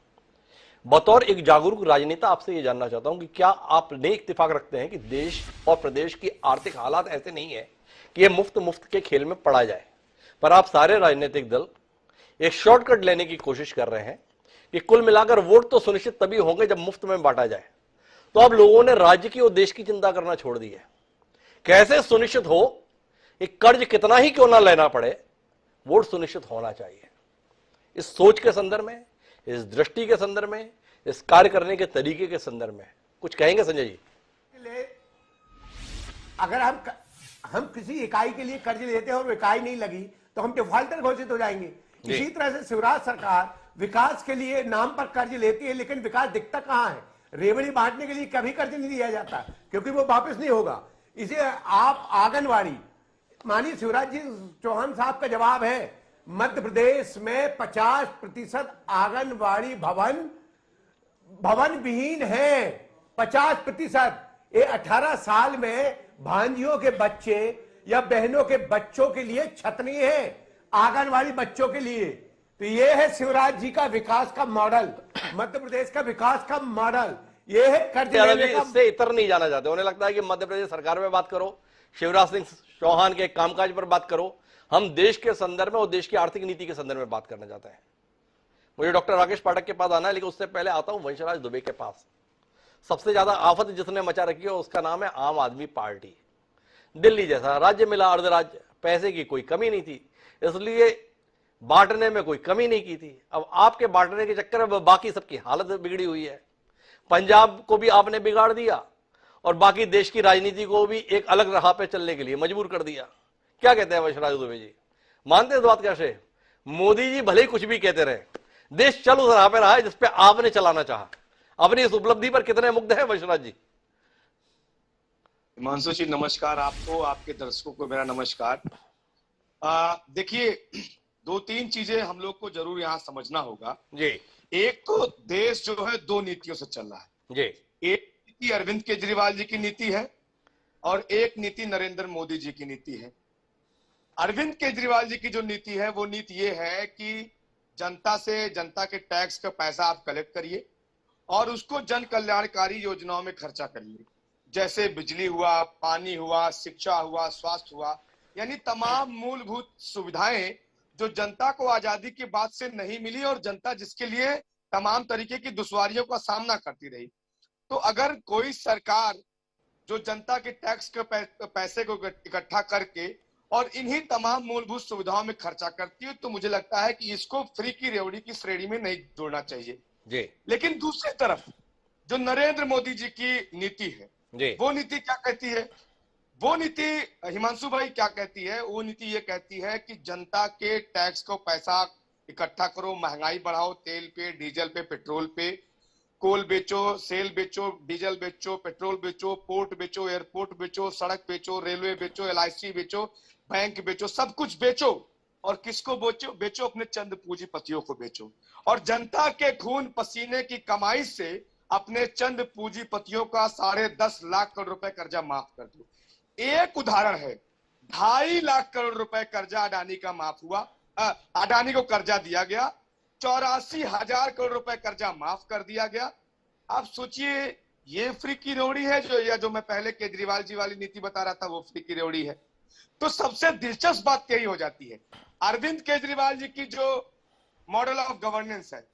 बतौर एक जागरूक राजनेता आपसे ये जानना चाहता हूं कि क्या आप इत्तेफाक रखते हैं कि देश और प्रदेश की आर्थिक हालात ऐसे नहीं है कि ये मुफ्त के खेल में पड़ा जाए, पर आप सारे राजनीतिक दल एक शॉर्टकट लेने की कोशिश कर रहे हैं कि कुल मिलाकर वोट तो सुनिश्चित तभी होंगे जब मुफ्त में बांटा जाए। तो अब लोगों ने राज्य की और देश की चिंता करना छोड़ दी है। कैसे सुनिश्चित हो एक कर्ज कितना ही क्यों ना लेना पड़े, वोट सुनिश्चित होना चाहिए। इस सोच के संदर्भ में, इस दृष्टि के संदर्भ में, इस कार्य करने के तरीके के संदर्भ में कुछ कहेंगे संजय जी?
अगर हम किसी इकाई के लिए कर्ज लेते हैं और इकाई नहीं लगी तो हम डिफॉल्टर घोषित हो जाएंगे। इसी तरह से शिवराज सरकार विकास के लिए नाम पर कर्ज लेती है, लेकिन विकास दिखता कहां है? रेवड़ी बांटने के लिए कभी कर्ज नहीं दिया जाता, क्योंकि वो वापस नहीं होगा। इसे आप आंगनवाड़ी, माननीय शिवराज जी चौहान साहब का जवाब है, मध्य प्रदेश में 50% आंगनवाड़ी भवन विहीन है। 50%। ये 18 साल में भांजियों के बच्चे या बहनों के बच्चों के लिए छत नहीं है, आंगनवाड़ी बच्चों के लिए। तो ये है शिवराज जी का विकास का मॉडल, मध्य प्रदेश का विकास का मॉडल। ये है कर्ज लेने का।
इससे इतर नहीं जाना चाहते, उन्हें लगता है कि मध्य प्रदेश सरकार में बात करो, शिवराज सिंह चौहान के कामकाज पर बात करो। हम देश के संदर्भ में और देश की आर्थिक नीति के संदर्भ में बात करना चाहते हैं। मुझे डॉक्टर राकेश पाठक के पास आना है, लेकिन उससे पहले आता हूं वंशराज दुबे के पास। सबसे ज्यादा आफत जिसने मचा रखी है उसका नाम है आम आदमी पार्टी। दिल्ली जैसा राज्य मिला, अर्धराज्य, पैसे की कोई कमी नहीं थी, इसलिए बांटने में कोई कमी नहीं की थी। अब आपके बांटने के चक्कर में बाकी सबकी हालत बिगड़ी हुई है। पंजाब को भी आपने बिगाड़ दिया और बाकी देश की राजनीति को भी एक अलग राह पे चलने के लिए मजबूर कर दिया। क्या कहते हैं वंशराज दुबे जी, मानते हैं इस बात कैसे? मोदी जी भले ही कुछ भी कहते रहे, देश चल उस राह पे रहा है जिसपे आपने चलाना चाहा। अपनी इस उपलब्धि पर कितने मुग्ध हैं वंशराज जी?
हिमांशु जी नमस्कार आपको, आपके दर्शकों को मेरा नमस्कार। देखिए, दो तीन चीजें हम लोग को जरूर यहाँ समझना होगा
जी।
एक तो देश जो है दो नीतियों से चल रहा है
जी।
एक नीति अरविंद केजरीवाल जी की नीति है और एक नीति नरेंद्र मोदी जी की नीति है। अरविंद केजरीवाल जी की जो नीति है वो नीति ये है कि जनता से, जनता के टैक्स का पैसा आप कलेक्ट करिए और उसको जन कल्याणकारी योजनाओं में खर्चा करिए, जैसे बिजली हुआ, पानी हुआ, शिक्षा हुआ, स्वास्थ्य हुआ, यानी तमाम मूलभूत सुविधाएं जो जनता को आजादी के बाद से नहीं मिली और जनता जिसके लिए तमाम तरीके की दुश्वारियों का सामना करती रही। तो अगर कोई सरकार जो जनता के टैक्स के पैसे को इकट्ठा करके और इन्हीं तमाम मूलभूत सुविधाओं में खर्चा करती है, तो मुझे लगता है कि इसको फ्री की रेवड़ी की श्रेणी में नहीं जोड़ना चाहिए
जी।
लेकिन दूसरी तरफ जो नरेंद्र मोदी जी की नीति है
जी।
वो नीति क्या कहती है? वो नीति हिमांशु भाई क्या कहती है? वो नीति ये कहती है कि जनता के टैक्स को पैसा इकट्ठा करो, महंगाई बढ़ाओ, तेल पे, डीजल पे, पेट्रोल पे, कोल बेचो, सेल बेचो, डीजल बेचो, पेट्रोल बेचो, पोर्ट बेचो, एयरपोर्ट बेचो, सड़क बेचो, रेलवे बेचो, LIC बेचो, बैंक बेचो, सब कुछ बेचो। और किसको बेचो? बेचो अपने चंद पूंजीपतियों को बेचो और जनता के खून पसीने की कमाई से अपने चंद पूंजीपतियों का 10.5 लाख करोड़ रुपए कर्जा माफ कर दो। एक उदाहरण है, 2.5 लाख करोड़ रुपए कर्जा अडानी का माफ हुआ, अडानी को कर्जा दिया गया, 84,000 करोड़ रुपए कर्जा माफ कर दिया गया। आप सोचिए, ये फ्री की रेवड़ी है जो मैं पहले केजरीवाल जी वाली नीति बता रहा था, वो फ्री की रेवड़ी है। तो सबसे दिलचस्प बात यही हो जाती है, अरविंद केजरीवाल जी की जो मॉडल ऑफ गवर्नेंस है,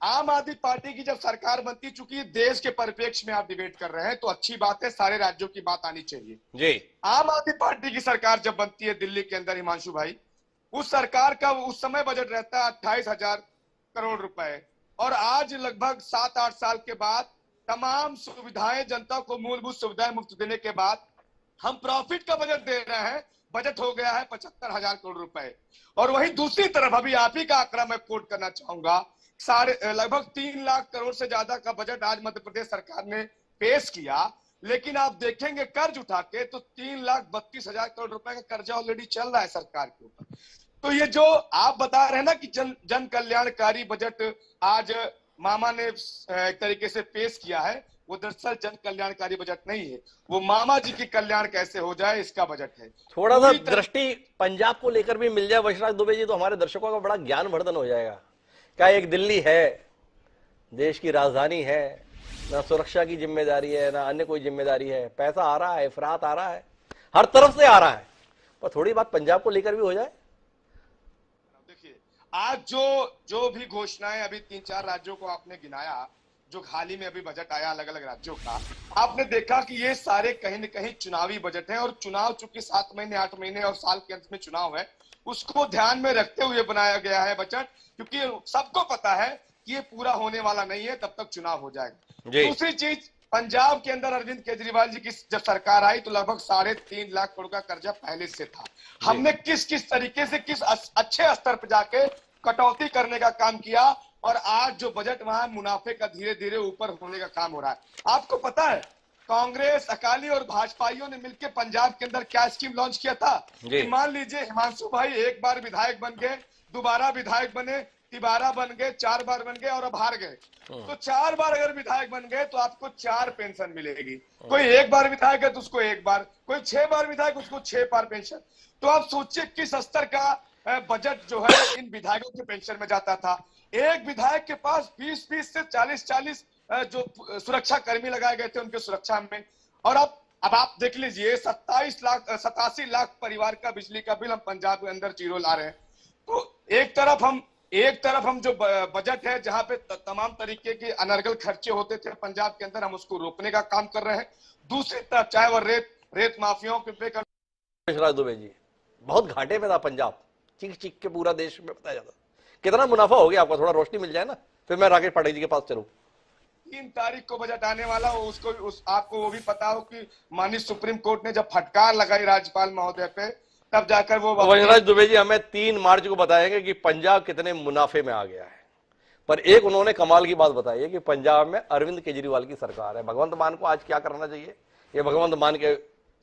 आम आदमी पार्टी की जब सरकार बनती, चूंकि देश के परिप्रेक्ष्य में आप डिबेट कर रहे हैं तो अच्छी बात है, सारे राज्यों की बात आनी चाहिए
जी।
आम आदमी पार्टी की सरकार जब बनती है दिल्ली के अंदर, हिमांशु भाई, उस सरकार का उस समय बजट रहता है 28,000 करोड़ रुपए और आज लगभग 7-8 साल के बाद तमाम सुविधाएं, जनता को मूलभूत सुविधाएं मुफ्त देने के बाद हम प्रॉफिट का बजट दे रहे हैं। बजट हो गया है 75,000 करोड़ रुपए। और वहीं दूसरी तरफ अभी आप ही का आंकड़ा मैं कोट करना चाहूंगा, लगभग 3 लाख करोड़ से ज्यादा का बजट आज मध्य प्रदेश सरकार ने पेश किया, लेकिन आप देखेंगे कर्ज उठा के तो 3,32,000 करोड़ रुपए का कर्जा ऑलरेडी चल रहा है सरकार के ऊपर। तो ये जो आप बता रहे हैं ना कि जन कल्याणकारी बजट आज मामा ने एक तरीके से पेश किया है, वो दरअसल जन कल्याणकारी बजट नहीं है, वो मामा जी की कल्याण कैसे हो जाए इसका बजट है।
थोड़ा सा दृष्टि पंजाब को लेकर भी मिल जाए वंशराज दुबे जी, तो हमारे दर्शकों का बड़ा ज्ञानवर्धन हो जाएगा। क्या एक दिल्ली है, देश की राजधानी है, ना सुरक्षा की जिम्मेदारी है ना अन्य कोई जिम्मेदारी है, पैसा आ रहा है, इफरात आ रहा है, हर तरफ से आ रहा है, पर थोड़ी बात पंजाब को लेकर भी हो जाए।
देखिए, आज जो भी घोषणाएं अभी 3-4 राज्यों को आपने गिनाया, जो हाल ही में अभी बजट आया अलग अलग राज्यों का, आपने देखा कि ये सारे कहीं न कहीं चुनावी बजट हैं और चुनाव चूंकि 7 महीने 8 महीने और साल के अंत में चुनाव है, उसको ध्यान में रखते हुए बनाया गया है बजट, क्योंकि सबको पता है कि ये पूरा होने वाला नहीं है, तब तक चुनाव हो जाएगा। दूसरी चीज, पंजाब के अंदर अरविंद केजरीवाल जी की जब सरकार आई तो लगभग 3.5 लाख करोड़ का कर्जा पहले से था। हमने किस तरीके से किस अच्छे स्तर पर जाके कटौती करने का काम किया और आज जो बजट वहां मुनाफे का धीरे धीरे ऊपर होने का काम हो रहा है। आपको पता है कांग्रेस, अकाली और भाजपाइयों ने मिलकर पंजाब के अंदर क्या स्कीम लॉन्च किया था कि मान लीजिए हिमांशु भाई एक बार विधायक बन गए, दोबारा विधायक बने, तिबारा बन गए, 4 बार बन गए और अब हार गए, तो 4 बार अगर विधायक बन गए तो आपको 4 पेंशन मिलेगी। कोई 1 बार विधायक है तो उसको 1 बार, कोई 6 बार विधायक उसको 6 बार पेंशन। तो आप सोचिए किस स्तर का बजट जो है इन विधायकों के पेंशन में जाता था। एक विधायक के पास 20 से 40 जो सुरक्षा कर्मी लगाए गए थे उनके सुरक्षा में। और अब आप देख लीजिए 87 लाख परिवार का बिजली का बिल हम पंजाब के अंदर जीरो ला रहे हैं। तो एक तरफ हम एक तरफ हम जो बजट है जहां पे तमाम तरीके के अनर्गल खर्चे होते थे पंजाब के अंदर, हम उसको रोकने का काम कर रहे हैं। दूसरी तरफ चाहे वो रेत माफियाओं पे
यशराज दुबे जी, बहुत घाटे में था पंजाब, चीख चीख के पूरा देश में बताया जाता। कितना मुनाफा हो गया आपका, थोड़ा रोशनी मिल जाए ना, फिर मैं राकेश पाठक जी के पास चलूं।
3 तारीख को बजट आने वाला हो, आपको वो भी पता हो कि माननीय सुप्रीम कोर्ट ने जब फटकार लगाई राज्यपाल महोदय पे, तब जाकर वो
यशराज दुबे जी हमें 3 मार्च को बताएंगे कि पंजाब कितने मुनाफे में आ गया है। पर एक उन्होंने कमाल की बात बताई है कि पंजाब में अरविंद केजरीवाल की सरकार है। भगवंत मान को आज क्या करना चाहिए, ये भगवंत मान के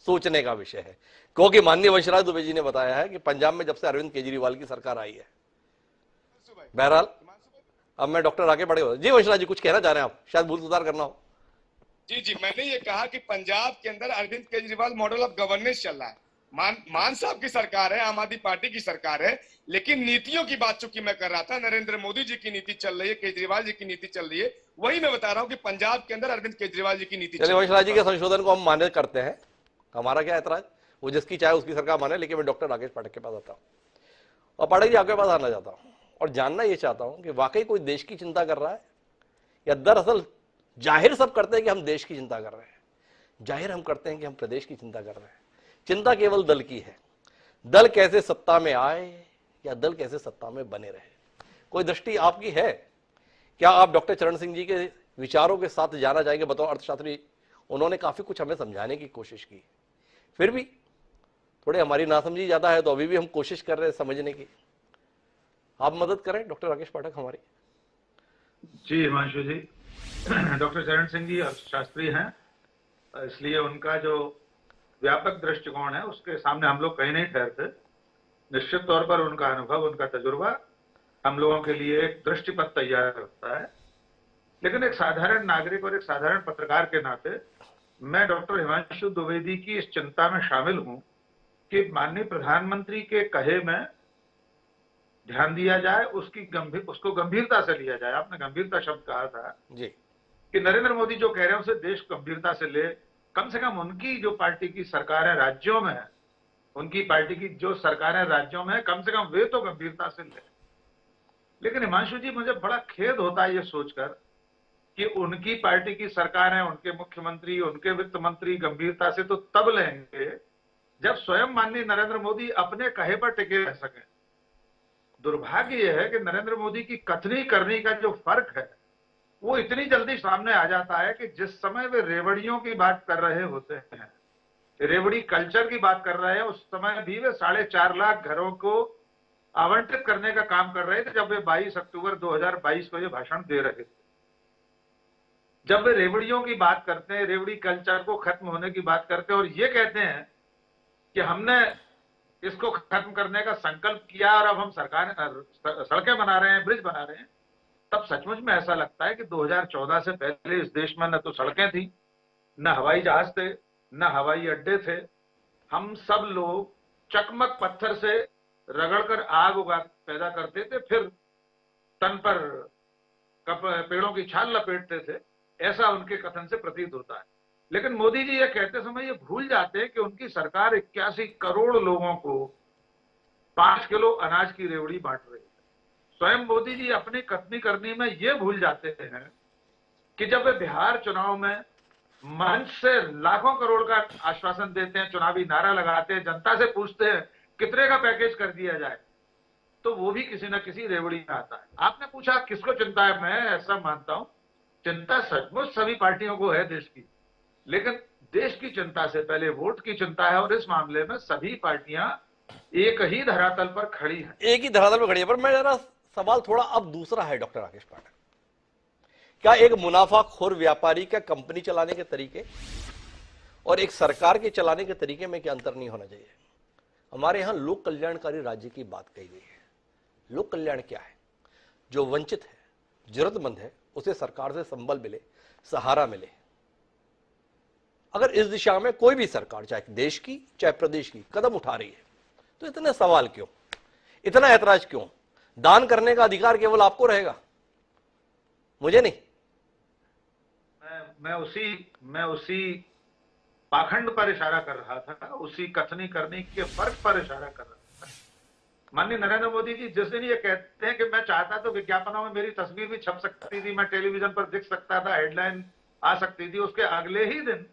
सोचने का विषय है, क्योंकि माननीय यशराज दुबे जी ने बताया है कि पंजाब में जब से अरविंद केजरीवाल की सरकार आई है। बहरहाल अब मैं डॉक्टर आगे बढ़े हो जी, वंशराज जी कुछ कहना चाह रहे हैं आप, शायद भूल सुधार करना हो।
जी, मैंने ये कहा कि पंजाब के अंदर Arvind Kejriwal model of governance चल रहा है। मान साहब की सरकार है, आम आदमी पार्टी की सरकार है, लेकिन नीतियों की बात चूंकि मैं कर रहा था, नरेंद्र मोदी जी की नीति चल रही है, केजरीवाल जी की नीति चल रही है, वही मैं बता रहा हूं कि पंजाब के अंदर अरविंद केजरीवाल जी की नीति।
चलिए वंशराज जी के संशोधन को हम मान्य करते हैं, हमारा क्या ऐतराज, वो जिसकी चाहे उसकी सरकार माने। लेकिन मैं डॉक्टर राकेश पाठक के पास आता हूँ, और पाठक जी आपके पास आना चाहता हूँ और जानना ये चाहता हूं कि वाकई कोई देश की चिंता कर रहा है, या दरअसल जाहिर सब करते हैं कि हम देश की चिंता कर रहे हैं, जाहिर हम करते हैं कि हम प्रदेश की चिंता कर रहे हैं। चिंता केवल दल की है, दल कैसे सत्ता में आए या दल कैसे सत्ता में बने रहे, कोई दृष्टि आपकी है क्या? आप डॉक्टर चरण सिंह जी के विचारों के साथ जाना चाहेंगे बतौर अर्थशास्त्री? उन्होंने काफी कुछ हमें समझाने की कोशिश की, फिर भी थोड़ी हमारी नासमझी ज्यादा है, तो अभी भी हम कोशिश कर रहे हैं समझने की। आप मदद करें डॉक्टर राकेश पाठक हमारी।
जी हिमांशु जी, डॉक्टर चरण सिंह जी अर्थशास्त्री हैं, इसलिए उनका जो व्यापक दृष्टिकोण है उसके सामने हम लोग कहीं नहीं ठहरते। निश्चित तौर पर उनका अनुभव, उनका तजुर्बा हम लोगों के लिए एक दृष्टिपथ तैयार करता है। लेकिन एक साधारण नागरिक और एक साधारण पत्रकार के नाते मैं डॉक्टर हिमांशु द्विवेदी की इस चिंता में शामिल हूं कि माननीय प्रधानमंत्री के कहे में ध्यान दिया जाए, उसको गंभीरता से लिया जाए। आपने गंभीरता शब्द कहा था
जी,
कि नरेंद्र मोदी जो कह रहे हैं उसे देश गंभीरता से ले। कम से कम उनकी जो पार्टी की सरकारें राज्यों में है, उनकी पार्टी की जो सरकारें राज्यों में है, कम से कम वे तो गंभीरता से ले। लेकिन हिमांशु जी, मुझे बड़ा खेद होता है ये सोचकर कि उनकी पार्टी की सरकारें, उनके मुख्यमंत्री, उनके वित्त मंत्री गंभीरता से तो तब लेंगे जब स्वयं माननीय नरेंद्र मोदी अपने कहे पर टिके रह सकें। दुर्भाग्य यह है कि नरेंद्र मोदी की कथनी करनी का जो फर्क है वो इतनी जल्दी सामने आ जाता है कि जिस समय वे रेवड़ियों की बात कर रहे होते हैं, रेवड़ी कल्चर की बात कर रहे हैं, उस समय भी वे 4.5 लाख घरों को आवंटित करने का काम कर रहे थे जब वे 22 अक्टूबर 2022 को ये भाषण दे रहे थे। जब वे रेवड़ियों की बात करते हैं, रेवड़ी कल्चर को खत्म होने की बात करते हैं और ये कहते हैं कि हमने इसको खत्म करने का संकल्प किया और अब हम सड़कें बना रहे हैं, ब्रिज बना रहे हैं, तब सचमुच में ऐसा लगता है कि 2014 से पहले इस देश में न तो सड़कें थी, न हवाई जहाज थे, न हवाई अड्डे थे। हम सब लोग चकमक पत्थर से रगड़कर आग पैदा करते थे, फिर तन पर पेड़ों की छाल लपेटते थे, ऐसा उनके कथन से प्रतीत होता है। लेकिन मोदी जी ये कहते समय ये भूल जाते हैं कि उनकी सरकार 81 करोड़ लोगों को 5 किलो अनाज की रेवड़ी बांट रही है। स्वयं मोदी जी अपनी कथनी करनी में ये भूल जाते हैं कि जब वे बिहार चुनाव में मंच से लाखों करोड़ का आश्वासन देते हैं, चुनावी नारा लगाते हैं, जनता से पूछते हैं कितने का पैकेज कर दिया जाए, तो वो भी किसी न किसी रेवड़ी में आता है। आपने पूछा किसको चिंता है, मैं ऐसा मानता हूं चिंता सचमुच सभी पार्टियों को है देश की, लेकिन देश की चिंता से पहले वोट की चिंता है और इस मामले में सभी पार्टियां एक ही धरातल पर खड़ी हैं।
एक ही धरातल पर खड़ी है। पर मैं जरा सवाल थोड़ा अब दूसरा है डॉक्टर राकेश पाठक, क्या एक मुनाफाखोर व्यापारी का कंपनी चलाने के तरीके और एक सरकार के चलाने के तरीके में क्या अंतर नहीं होना चाहिए? हमारे यहां लोक कल्याणकारी राज्य की बात कही गई है। लोक कल्याण क्या है? जो वंचित है, जरूरतमंद है, उसे सरकार से संबल मिले, सहारा मिले। अगर इस दिशा में कोई भी सरकार, चाहे देश की चाहे प्रदेश की, कदम उठा रही है, तो इतने सवाल क्यों, इतना ऐतराज क्यों? दान करने का अधिकार केवल आपको रहेगा, मुझे नहीं।
मैं उसी पाखंड पर इशारा कर रहा था, उसी कथनी करने के फर्क पर इशारा कर रहा था माननीय नरेंद्र मोदी जी जिस दिन ये कहते हैं कि मैं चाहता तो विज्ञापनों में मेरी तस्वीर भी छप सकती थी, मैं टेलीविजन पर दिख सकता था, हेडलाइन आ सकती थी, उसके अगले ही दिन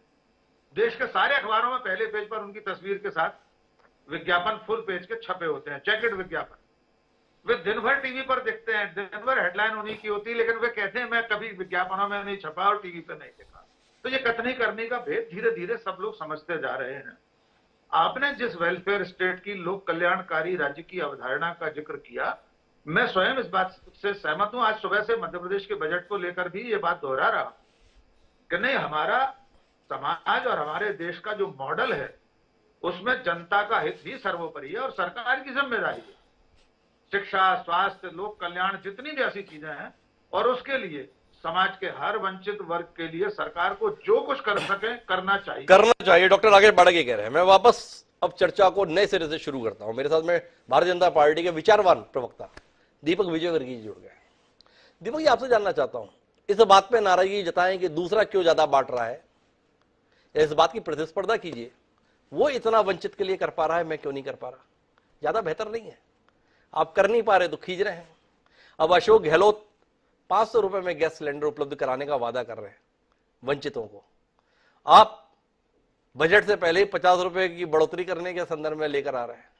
देश के सारे अखबारों में पहले पेज पर उनकी तस्वीर के साथ विज्ञापन फुल पेज के छपे होते हैं, जैकेट विज्ञापन। वे दिन भर टीवी पर दिखते हैं, दिन भर हेडलाइन उन्हीं की होती है, लेकिन वे कहते हैं मैं कभी विज्ञापनों में नहीं छपा और टीवी पे नहीं देखा। तो ये कथनी करने का भेद धीरे धीरे सब लोग समझते जा रहे हैं। आपने जिस वेलफेयर स्टेट की लोक कल्याणकारी राज्य की अवधारणा का जिक्र किया, मैं स्वयं इस बात से सहमत हूं। आज सुबह से मध्य प्रदेश के बजट को लेकर भी ये बात दोहरा रहा कि नहीं, हमारा समाज और हमारे देश का जो मॉडल है उसमें जनता का हित भी सर्वोपरि है और सरकार की जिम्मेदारी है। शिक्षा, स्वास्थ्य, लोक कल्याण, जितनी भी ऐसी चीजें हैं, और उसके लिए समाज के हर वंचित वर्ग के लिए सरकार को जो कुछ कर सके करना चाहिए।
डॉक्टर राकेश बाड़ा कह रहे हैं। मैं वापस अब चर्चा को नए सिरे से शुरू करता हूं। मेरे साथ में भारतीय जनता पार्टी के विचारवान प्रवक्ता दीपक विजयवर्गीय जी जुड़ गए। दीपक जी, आपसे जानना चाहता हूं, इस बात पे नाराजगी जताएं कि दूसरा क्यों ज्यादा बांट रहा है, इस बात की प्रतिस्पर्धा कीजिए। वो इतना वंचित के लिए कर पा रहा है, मैं क्यों नहीं कर पा रहा? ज्यादा बेहतर नहीं है? आप कर नहीं पा रहे तो खींच रहे हैं। अब अशोक गहलोत 500 रुपए में गैस सिलेंडर उपलब्ध कराने का वादा कर रहे हैं वंचितों को। आप बजट से पहले ही 50 रुपए की बढ़ोतरी करने के संदर्भ में लेकर आ रहे हैं।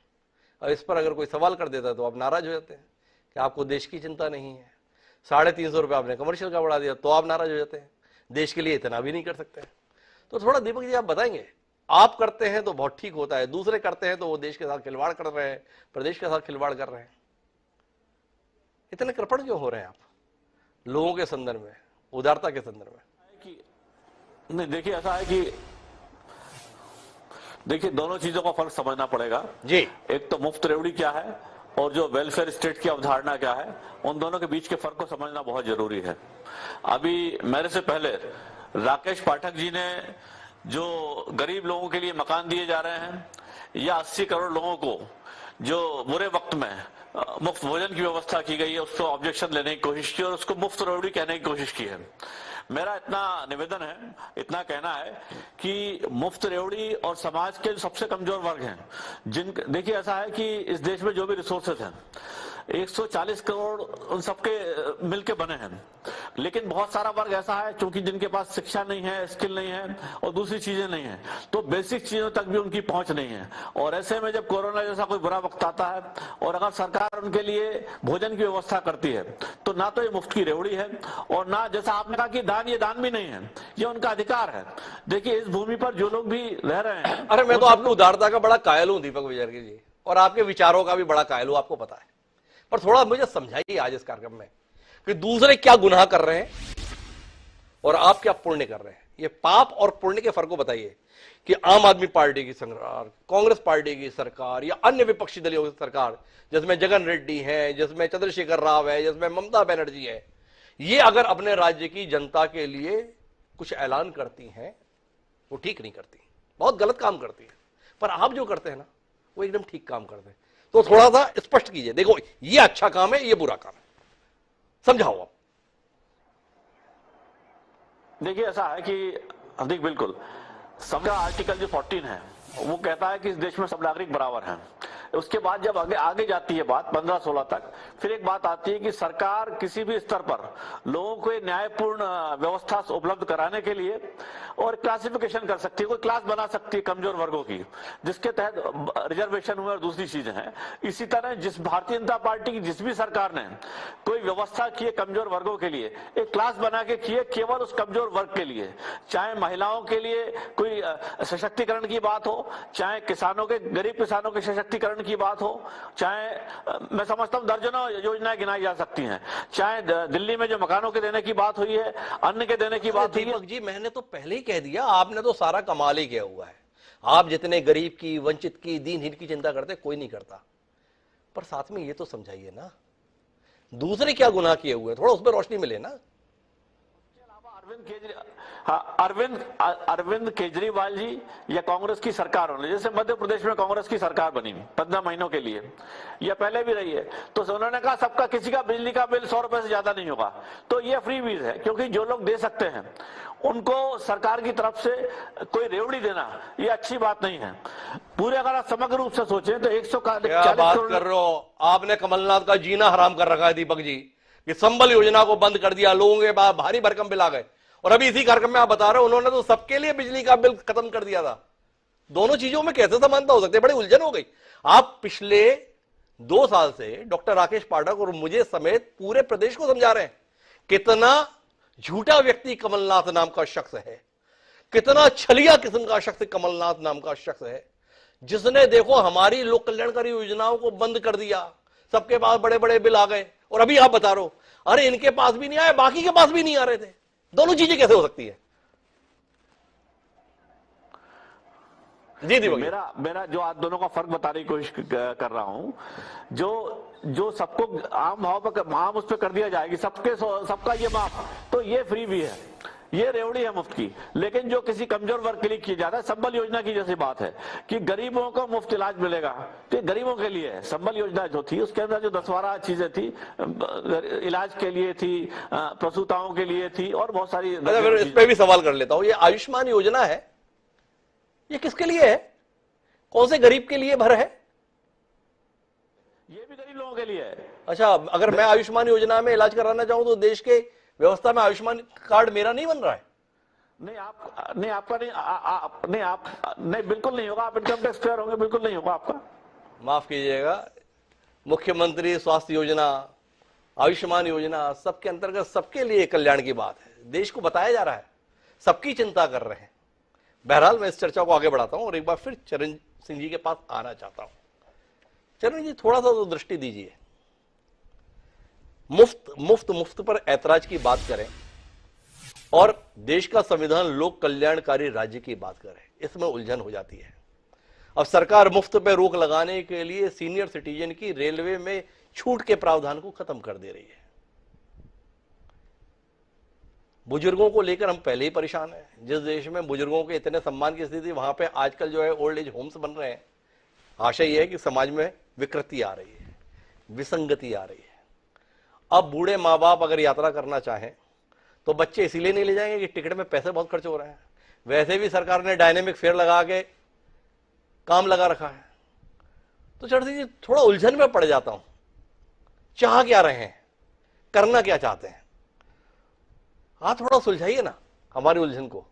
और इस पर अगर कोई सवाल कर देता है तो आप नाराज हो जाते हैं कि आपको देश की चिंता नहीं है। 350 रुपए आपने कमर्शियल का बढ़ा दिया तो आप नाराज हो जाते हैं, देश के लिए इतना भी नहीं कर सकते। तो थोड़ा दीपक जी आप बताएंगे, आप करते हैं तो बहुत ठीक होता है, दूसरे करते हैं तो वो देश के साथ खिलवाड़ कर रहे हैं, प्रदेश के साथ खिलवाड़ कर रहे हैं। इतने कृपण क्यों हो रहे हैं आप लोगों के संदर्भ में, उदारता के संदर्भ में?
नहीं, देखिए ऐसा है कि देखिए दोनों चीजों का फर्क समझना पड़ेगा
जी।
एक तो मुफ्त रेवड़ी क्या है और जो वेलफेयर स्टेट की अवधारणा क्या है, उन दोनों के बीच के फर्क को समझना बहुत जरूरी है। अभी मेरे से पहले राकेश पाठक जी ने जो गरीब लोगों के लिए मकान दिए जा रहे हैं या 80 करोड़ लोगों को जो बुरे वक्त में मुफ्त भोजन की व्यवस्था की गई है, उसको ऑब्जेक्शन लेने की कोशिश की और उसको मुफ्त रेवड़ी कहने की कोशिश की है। मेरा इतना निवेदन है, इतना कहना है कि मुफ्त रेवड़ी और समाज के सबसे कमजोर वर्ग हैं, देखिए ऐसा है कि इस देश में जो भी रिसोर्सेज हैं 140 करोड़ उन सबके मिलके बने हैं, लेकिन बहुत सारा वर्ग ऐसा है क्योंकि जिनके पास शिक्षा नहीं है, स्किल नहीं है और दूसरी चीजें नहीं है, तो बेसिक चीजों तक भी उनकी पहुंच नहीं है। और ऐसे में जब कोरोना जैसा कोई बुरा वक्त आता है और अगर सरकार उनके लिए भोजन की व्यवस्था करती है तो ना तो ये मुफ्त की रेवड़ी है और ना, जैसा आपने कहा कि दान, ये दान भी नहीं है, ये उनका अधिकार है। देखिए इस भूमि पर जो लोग भी रह रहे हैं,
अरे मैं तो आपकी उदारता का बड़ा कायल हूं दीपक विजयवर्गीय जी, और आपके विचारों का भी बड़ा कायल हूं, आपको पता है। पर थोड़ा मुझे समझाइए आज इस कार्यक्रम में कि दूसरे क्या गुनाह कर रहे हैं और आप क्या पुण्य कर रहे हैं। ये पाप और पुण्य के फर्क को बताइए कि आम आदमी पार्टी की सरकार, कांग्रेस पार्टी की सरकार या अन्य विपक्षी दलों की सरकार, जिसमें जगन रेड्डी है, जिसमें चंद्रशेखर राव है, जिसमें ममता बनर्जी है, ये अगर अपने राज्य की जनता के लिए कुछ ऐलान करती हैं वो ठीक नहीं करती, बहुत गलत काम करती है। पर आप जो करते हैं ना वो एकदम ठीक काम करते हैं। तो थोड़ा सा स्पष्ट कीजिए, देखो ये अच्छा काम है, ये बुरा काम है, समझाओ आप।
देखिए ऐसा है कि अधिक बिल्कुल सबका आर्टिकल जो 14 है वो कहता है कि इस देश में सब नागरिक बराबर हैं। उसके बाद जब आगे जाती है बात 15-16 तक, फिर एक बात आती है कि सरकार किसी भी स्तर पर लोगों को न्यायपूर्ण व्यवस्था उपलब्ध कराने के लिए और क्लासिफिकेशन कर सकती है, कोई क्लास बना सकती है कमजोर वर्गों की, जिसके तहत रिजर्वेशन हुए और दूसरी चीजें हैं। इसी तरह जिस भारतीय जनता पार्टी की जिस भी सरकार ने कोई व्यवस्था की है कमजोर वर्गों के लिए, एक क्लास बना के की है केवल उस कमजोर वर्ग के लिए, चाहे महिलाओं के लिए कोई सशक्तिकरण की बात हो, चाहे किसानों के, गरीब किसानों के सशक्तिकरण की बात हो, चाहे मैं समझता हूं दर्जनों योजनाएं गिनाई जा सकती हैं, चाहे दिल्ली में जो मकानों के देने की बात हुई है, अन्न के देने की बात हुई है।
दीपक जी मैंने तो पहले ही कह दिया, आपने तो सारा कमाल ही किया हुआ है। आप जितने गरीब की, वंचित की, दीनहीन की चिंता करते कोई नहीं करता। पर साथ में ये तो समझाइए ना दूसरे क्या गुनाह किए हुए, थोड़ा उस पर रोशनी मिले ना।
अरविंद केजरीवाल जी या कांग्रेस की सरकार होने, जैसे मध्य प्रदेश में कांग्रेस की सरकार बनी 15 महीनों के लिए, या पहले भी रही है, तो उन्होंने कहा सबका किसी का बिजली का बिल 100 रुपए से ज्यादा नहीं होगा। तो ये फ्री बीज है, क्योंकि जो लोग दे सकते हैं उनको सरकार की तरफ से कोई रेवड़ी देना ये अच्छी बात नहीं है। पूरे अगर आप समग्र रूप से सोचें तो 140
क्या बात कर रहे हो? आपने कमलनाथ का जीना हराम कर रखा है दीपक जी, कि संबल योजना को बंद कर दिया, लोगों के पास भारी भरकम बिल आ गए, और अभी इसी कार्यक्रम में आप बता रहे हो उन्होंने तो सबके लिए बिजली का बिल खत्म कर दिया था। दोनों चीजों में कैसे समानता हो सकती है? बड़ी उलझन हो गई। आप पिछले 2 साल से डॉक्टर राकेश पाठक और मुझे समेत पूरे प्रदेश को समझा रहे हैं कितना झूठा व्यक्ति कमलनाथ नाम का शख्स है, कितना छलिया किस्म का शख्स कमलनाथ नाम का शख्स है, जिसने देखो हमारी लोक कल्याणकारी योजनाओं को बंद कर दिया, सबके पास बड़े बड़े बिल आ गए, और अभी आप बता रहे हो अरे इनके पास भी नहीं आए, बाकी के पास भी नहीं आ रहे थे। दोनों चीजें कैसे हो सकती है? जी
मेरा जो आप दोनों का फर्क बताने की कोशिश कर रहा हूं, जो सबको आम भाव पर आम उस पर कर दिया जाएगी, सबका ये माफ, तो ये फ्री भी है, ये रेवड़ी है मुफ्त की। लेकिन जो किसी कमजोर वर्ग के लिए किया जाता है, संबल योजना की जैसी बात है कि गरीबों को मुफ्त इलाज मिलेगा, तो ये गरीबों के लिए है। संबल योजना जो थी उसके अंदर जो 10-12 चीजें थी, इलाज के लिए थी, प्रसूताओं के लिए थी, और बहुत सारी।
फिर इस पे भी सवाल कर लेता हूं, ये आयुष्मान योजना है, ये किसके लिए है? कौन से गरीब के लिए भर है?
ये भी गरीब लोगों के लिए है।
अच्छा, अगर मैं आयुष्मान योजना में इलाज कराना चाहूं तो देश के व्यवस्था में आयुष्मान कार्ड मेरा नहीं बन रहा है?
नहीं, बिल्कुल नहीं होगा। आप इनकम टैक्स पेयर होंगे, बिल्कुल नहीं होगा आपका।
माफ कीजिएगा, मुख्यमंत्री स्वास्थ्य योजना, आयुष्मान योजना, सबके अंतर्गत सबके लिए कल्याण की बात है, देश को बताया जा रहा है, सबकी चिंता कर रहे हैं। बहरहाल मैं इस चर्चा को आगे बढ़ाता हूं और एक बार फिर चरण सिंह जी के पास आना चाहता हूं। चरण जी, थोड़ा सा तो दृष्टि दीजिए। मुफ्त पर ऐतराज की बात करें और देश का संविधान लोक कल्याणकारी राज्य की बात करें, इसमें उलझन हो जाती है। अब सरकार मुफ्त पे रोक लगाने के लिए सीनियर सिटीजन की रेलवे में छूट के प्रावधान को खत्म कर दे रही है। बुजुर्गों को लेकर हम पहले ही परेशान हैं। जिस देश में बुजुर्गों के इतने सम्मान की स्थिति, वहां पे आजकल जो है ओल्ड एज होम्स बन रहे हैं। आशा यह है कि समाज में विकृति आ रही है, विसंगति आ रही है। अब बूढ़े माँ बाप अगर यात्रा करना चाहें तो बच्चे इसीलिए नहीं ले जाएंगे कि टिकट में पैसे बहुत खर्च हो रहे हैं। वैसे भी सरकार ने डायनेमिक फेयर लगा के काम लगा रखा है। तो चरण सिंह जी, थोड़ा उलझन में पड़ जाता हूं, चाह क्या रहे हैं, करना क्या चाहते हैं? आप थोड़ा सुलझाइए ना हमारी उलझन को।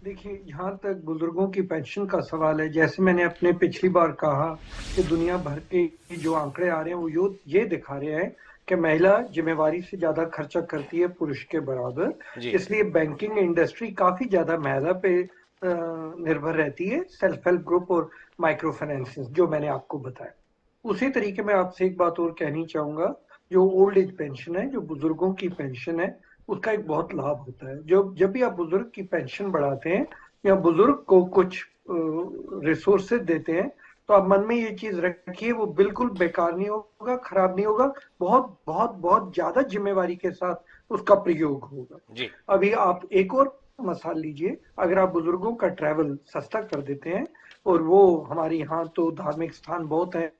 देखिए, जहां तक बुजुर्गों की पेंशन का सवाल है, जैसे मैंने अपने पिछली बार कहा कि दुनिया भर के जो आंकड़े आ रहे हैं वो ये दिखा रहे हैं कि महिला जिम्मेवारी से ज्यादा खर्चा करती है पुरुष के बराबर। इसलिए बैंकिंग इंडस्ट्री काफी ज्यादा महिला पे निर्भर रहती है, सेल्फ हेल्प ग्रुप और माइक्रो फाइनेंसेस, जो मैंने आपको बताया। उसी तरीके में आपसे एक बात और कहनी चाहूंगा, जो ओल्ड एज पेंशन है, जो बुजुर्गों की पेंशन है, उसका एक बहुत लाभ होता है। जब भी आप बुजुर्ग की पेंशन बढ़ाते हैं या बुजुर्ग को कुछ रिसोर्सेज देते हैं, तो आप मन में ये चीज रखिए, वो बिल्कुल बेकार नहीं होगा, खराब नहीं होगा, बहुत बहुत बहुत ज्यादा जिम्मेवारी के साथ उसका प्रयोग होगा जी। अभी आप एक और मसाल लीजिए, अगर आप बुजुर्गों का ट्रैवल सस्ता कर देते हैं, और वो हमारे यहाँ तो धार्मिक स्थान बहुत है,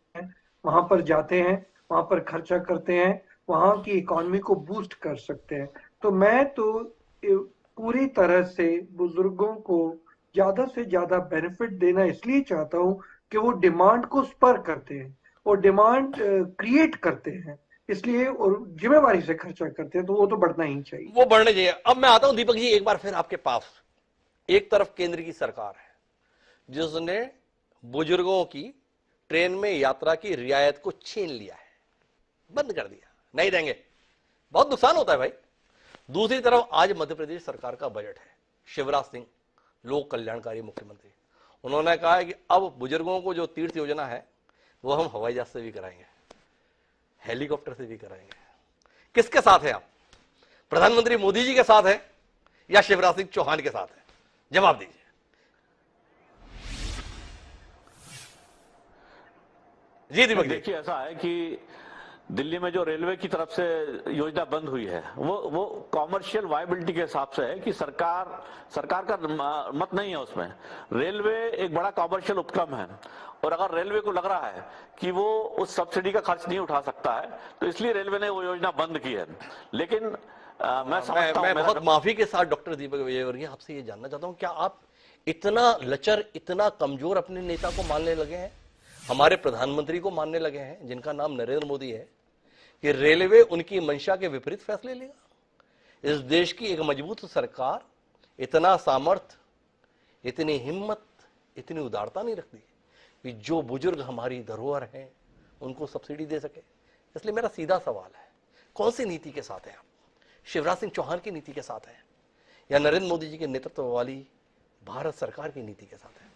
वहां पर जाते हैं, वहां पर खर्चा करते हैं, वहां की इकोनॉमी को बूस्ट कर सकते हैं, तो मैं तो पूरी तरह से बुजुर्गों को ज्यादा से ज्यादा बेनिफिट देना इसलिए चाहता हूं कि वो डिमांड को स्पर करते हैं और डिमांड क्रिएट करते हैं, इसलिए और जिम्मेवारी से खर्चा करते हैं, तो वो तो बढ़ना ही चाहिए,
वो बढ़ने चाहिए। अब मैं आता हूं दीपक जी एक बार फिर आपके पास। एक तरफ केंद्र की सरकार है जिसने बुजुर्गों की ट्रेन में यात्रा की रियायत को छीन लिया है, बंद कर दिया, नहीं देंगे, बहुत नुकसान होता है भाई। दूसरी तरफ आज मध्य प्रदेश सरकार का बजट है, शिवराज सिंह लोक कल्याणकारी मुख्यमंत्री, उन्होंने कहा है कि अब बुजुर्गों को जो तीर्थ योजना है वो हम हवाई जहाज से भी कराएंगे, हेलीकॉप्टर से भी कराएंगे। किसके साथ है आप? प्रधानमंत्री मोदी जी के साथ है या शिवराज सिंह चौहान के साथ है? जवाब दीजिए।
जी दीपक, देखिए ऐसा है कि दिल्ली में जो रेलवे की तरफ से योजना बंद हुई है वो कॉमर्शियल वायबिलिटी के हिसाब से है कि सरकार का मत नहीं है उसमें। रेलवे एक बड़ा कॉमर्शियल उपक्रम है और अगर रेलवे को लग रहा है कि वो उस सब्सिडी का खर्च नहीं उठा सकता है तो इसलिए रेलवे ने वो योजना बंद की है। लेकिन मैं
बहुत माफी के साथ डॉक्टर दीपक विजयवर्गीय आपसे ये जानना चाहता हूं, क्या आप इतना लचर, इतना कमजोर अपने नेता को मानने लगे हैं, हमारे प्रधानमंत्री को मानने लगे हैं जिनका नाम नरेंद्र मोदी है, कि रेलवे उनकी मंशा के विपरीत फैसले लेगा? इस देश की एक मजबूत सरकार इतना सामर्थ्य, इतनी हिम्मत, इतनी उदारता नहीं रखती कि जो बुजुर्ग हमारी धरोहर हैं उनको सब्सिडी दे सके। इसलिए मेरा सीधा सवाल है, कौन सी नीति के साथ हैं आप? शिवराज सिंह चौहान की नीति के साथ हैं या नरेंद्र मोदी जी के नेतृत्व वाली भारत सरकार की नीति के साथ है?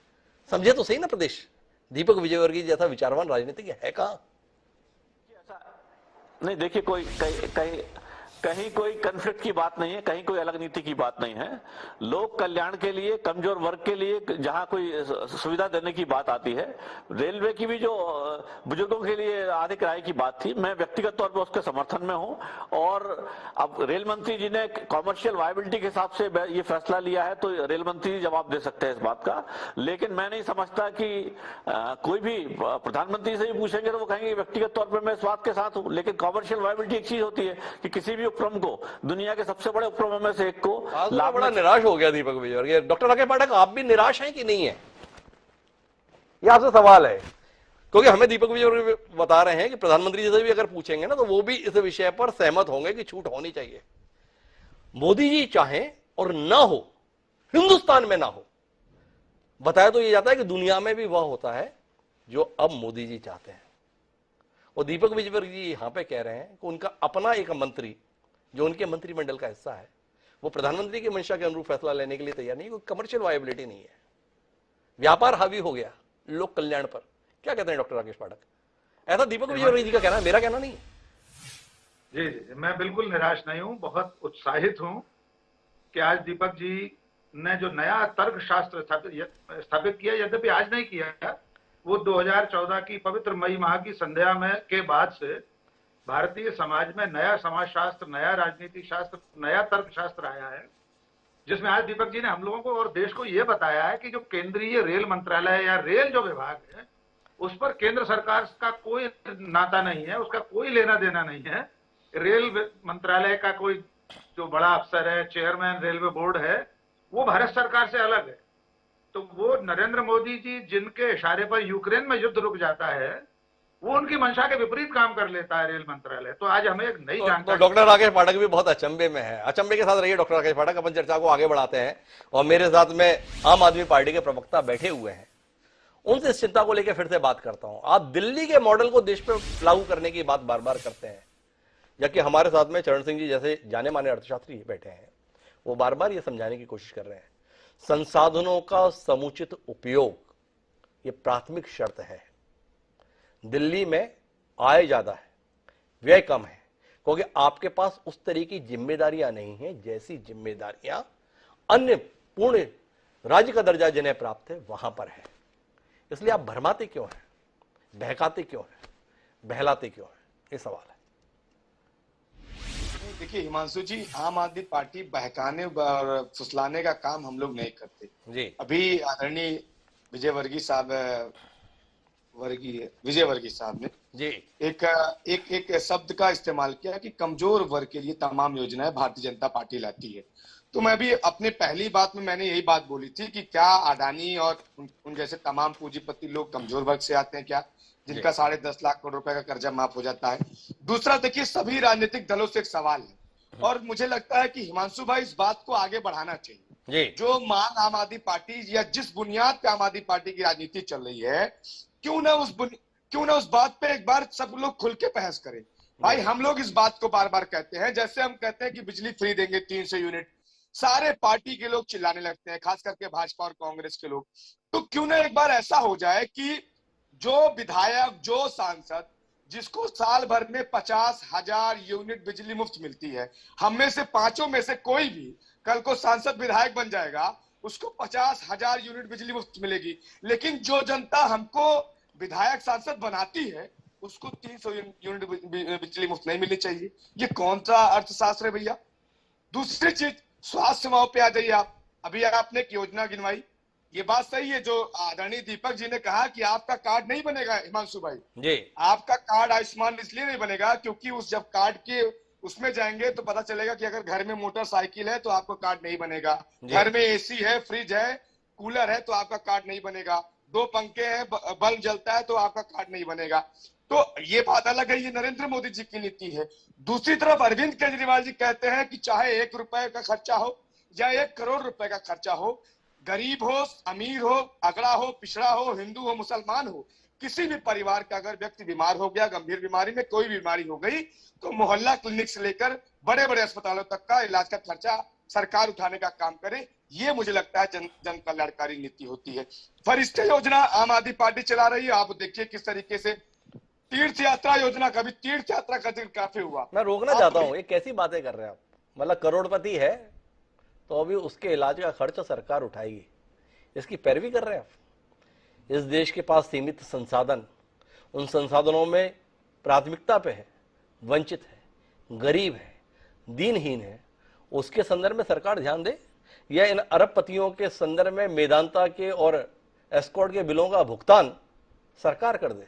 समझे तो सही ना प्रदेश, दीपक विजयवर्गीय जैसा विचारवान राजनीतिक है कहां?
नहीं, देखिए कहीं कोई कन्फ्लिक्ट की बात नहीं है, कहीं कोई अलग नीति की बात नहीं है। लोक कल्याण के लिए, कमजोर वर्ग के लिए जहां कोई सुविधा देने की बात आती है, रेलवे की भी जो बुजुर्गों के लिए आधे किराए की बात थी, मैं व्यक्तिगत तौर पर उसके समर्थन में हूं। और अब रेल मंत्री जी ने कॉमर्शियल वायबिलिटी के हिसाब से ये फैसला लिया है तो रेल मंत्री जी जवाब दे सकते हैं इस बात का। लेकिन मैं नहीं समझता कि कोई भी प्रधानमंत्री से भी पूछेंगे तो वो कहेंगे व्यक्तिगत तौर पर मैं इस बात के साथ हूं। लेकिन कॉमर्शियल वायबिलिटी एक चीज होती है कि किसी भी उपक्रम को, दुनिया के सबसे बड़े उपक्रमों में से एक को
लाभ। बड़ा निराश हो गया दीपक विजयवर्गीय। डॉक्टर राकेश पाठक, आप भी निराश हैं कि नहीं है? ये आपसे सवाल है, क्योंकि हमें दीपक विजयवर्गीय बता रहे हैं कि प्रधानमंत्री जी से भी अगर पूछेंगे ना तो वो भी इस विषय पर सहमत होंगे कि छूट होनी चाहिए। मोदी जी चाहें और ना हो, हिंदुस्तान में ना हो, बताया तो ये जाता है कि दुनिया में भी वह होता है जो अब मोदी जी चाहते हैं। और दीपक विजयवर्गीय जी यहां पे कह रहे हैं कि उनका अपना एक मंत्री जो उनके मंत्रिमंडल का हिस्सा है वो प्रधानमंत्री की मंशा के अनुरूप फैसला लेने के लिए तैयार नहीं, कोई कमर्शियल वायबिलिटी नहीं है, व्यापार हावी हो गया लोक कल्याण पर। क्या कहते हैं डॉक्टर राकेश पाठक? ऐसा दीपक विजयवर्गीय जी का कहना है, मेरा कहना नहीं है।
जी जी, मैं बिल्कुल निराश नहीं हूं, बहुत उत्साहित हूं कि आज दीपक जी ने जो नया तर्क शास्त्र स्थापित किया, यद्यपि आज नहीं किया, वो 2014 की पवित्र मई माह की संध्या में के बाद से भारतीय समाज में नया समाजशास्त्र, नया राजनीति शास्त्र, नया तर्क शास्त्र आया है, जिसमें आज दीपक जी ने हम लोगों को और देश को यह बताया है कि जो केंद्रीय रेल मंत्रालय या रेल जो विभाग है उस पर केंद्र सरकार का कोई नाता नहीं है, उसका कोई लेना देना नहीं है। रेल मंत्रालय का कोई जो बड़ा अफसर है, चेयरमैन रेलवे बोर्ड है, वो भारत सरकार से अलग है। तो वो नरेंद्र मोदी जी जिनके इशारे पर यूक्रेन में युद्ध रुक जाता है, वो उनकी मंशा के विपरीत काम कर लेता है रेल मंत्रालय। तो आज हमें एक नई जानकारी।
डॉक्टर राकेश पाठक भी बहुत अचंभे में है। अचंभे के साथ रहिए डॉक्टर राकेश पाठक, अपन चर्चा को आगे बढ़ाते हैं। और मेरे साथ में आम आदमी पार्टी के प्रवक्ता बैठे हुए हैं, उनसे इस चिंता को लेकर फिर से बात करता हूं। आप दिल्ली के मॉडल को देश पर लागू करने की बात बार बार करते हैं, जबकि हमारे साथ में चरण सिंह जी जैसे जाने माने अर्थशास्त्री बैठे हैं, वो बार बार ये समझाने की कोशिश कर रहे हैं संसाधनों का समुचित उपयोग ये प्राथमिक शर्त है। दिल्ली में आय ज्यादा है, व्यय कम है, क्योंकि आपके पास उस तरह की जिम्मेदारियां नहीं है जैसी जिम्मेदारियां अन्य पूर्ण राज्य का दर्जा जिन्हें प्राप्त है वहां पर है। इसलिए आप भरमाते क्यों हैं, बहकाते क्यों हैं, बहलाते क्यों हैं? ये सवाल है।
देखिए हिमांशु जी, आम आदमी पार्टी बहकाने और फुसलाने का काम हम लोग नहीं करते
जी।
अभी आदरणीय विजयवर्गीय साहब ने
जी
एक शब्द का इस्तेमाल किया कि कमजोर वर्ग के लिए तमाम योजनाएं भारतीय जनता पार्टी लाती है। तो मैं भी अपने पहली बात में मैंने यही बात बोली थी कि क्या अडानी और उन जैसे तमाम पूंजीपति लोग कमजोर वर्ग से आते हैं क्या, जिनका 10.5 लाख करोड़ रुपए का कर्जा माफ हो जाता है? दूसरा, देखिए सभी राजनीतिक दलों से एक सवाल है और मुझे लगता है कि हिमांशु भाई इस बात को आगे बढ़ाना चाहिए। जो मान आम आदमी पार्टी या जिस बुनियाद पे आम आदमी पार्टी की राजनीति चल रही है, क्यों ना उस बात पे एक बार सब लोग खुल के बहस करें। भाई हम लोग इस बात को बार बार कहते हैं, जैसे हम कहते हैं कि बिजली फ्री देंगे 300 यूनिट, सारे पार्टी के लोग चिल्लाने लगते हैं, खास करके भाजपा और कांग्रेस के लोग। तो क्यों ना एक बार ऐसा हो जाए कि जो विधायक, जो सांसद जिसको साल भर में 50,000 यूनिट बिजली मुफ्त मिलती है, हम में से पांचों में से कोई भी कल को सांसद विधायक बन जाएगा, उसको 50,000 यूनिट बिजली मुफ्त मिलेगी। लेकिन जो जनता हमको विधायक सांसद बनाती है उसको 300 यूनिट बिजली मुफ्त नहीं मिलनी चाहिए। ये कौन सा अर्थशास्त्र है भैया? दूसरी चीज, स्वास्थ्य सेवाओं पे आ जाइए आप। अभी आपने एक योजना गिनवाई, ये बात सही है जो आदरणीय दीपक जी ने कहा कि आपका कार्ड नहीं बनेगा हिमांशु भाई
जी।
आपका कार्ड आयुष्मान इसलिए नहीं बनेगा क्योंकि उस जब कार्ड के उसमें जाएंगे तो पता चलेगा कि अगर घर में मोटरसाइकिल है तो आपको कार्ड नहीं बनेगा, घर में एसी है, फ्रिज है, कूलर है तो आपका कार्ड नहीं बनेगा, 2 पंखे हैं, बल्ब जलता है तो आपका कार्ड नहीं बनेगा। तो ये बात अलग है, ये नरेंद्र मोदी जी की नीति है। दूसरी तरफ अरविंद केजरीवाल जी कहते हैं कि चाहे 1 रुपए का खर्चा हो या 1 करोड़ रुपए का खर्चा हो, गरीब हो, अमीर हो, अगड़ा हो, पिछड़ा हो, हिंदू हो, मुसलमान हो, किसी भी परिवार का अगर व्यक्ति बीमार हो गया, गंभीर बीमारी में कोई बीमारी हो गई, तो मोहल्ला क्लिनिक से लेकर बड़े बड़े अस्पतालों तक का इलाज का खर्चा सरकार उठाने का काम करे। ये मुझे लगता है जन कल्याणकारी नीति होती है। फरिश्ते योजना आम आदमी पार्टी चला रही है। आप देखिए किस तरीके से तीर्थ यात्रा योजना, कभी तीर्थ यात्रा का जिक्र काफी हुआ।
मैं रोकना चाहता हूँ, ये कैसी बातें कर रहे हैं आप? मतलब करोड़पति है तो अभी उसके इलाज का खर्च सरकार उठाएगी, इसकी पैरवी कर रहे हैं आप। इस देश के पास सीमित संसाधन, उन संसाधनों में प्राथमिकता पे है, वंचित है, गरीब है, दीनहीन है, उसके संदर्भ में सरकार ध्यान दे, या इन अरबपतियों के संदर्भ में मेदांता के और एस्कॉर्ट के बिलों का भुगतान सरकार कर दे?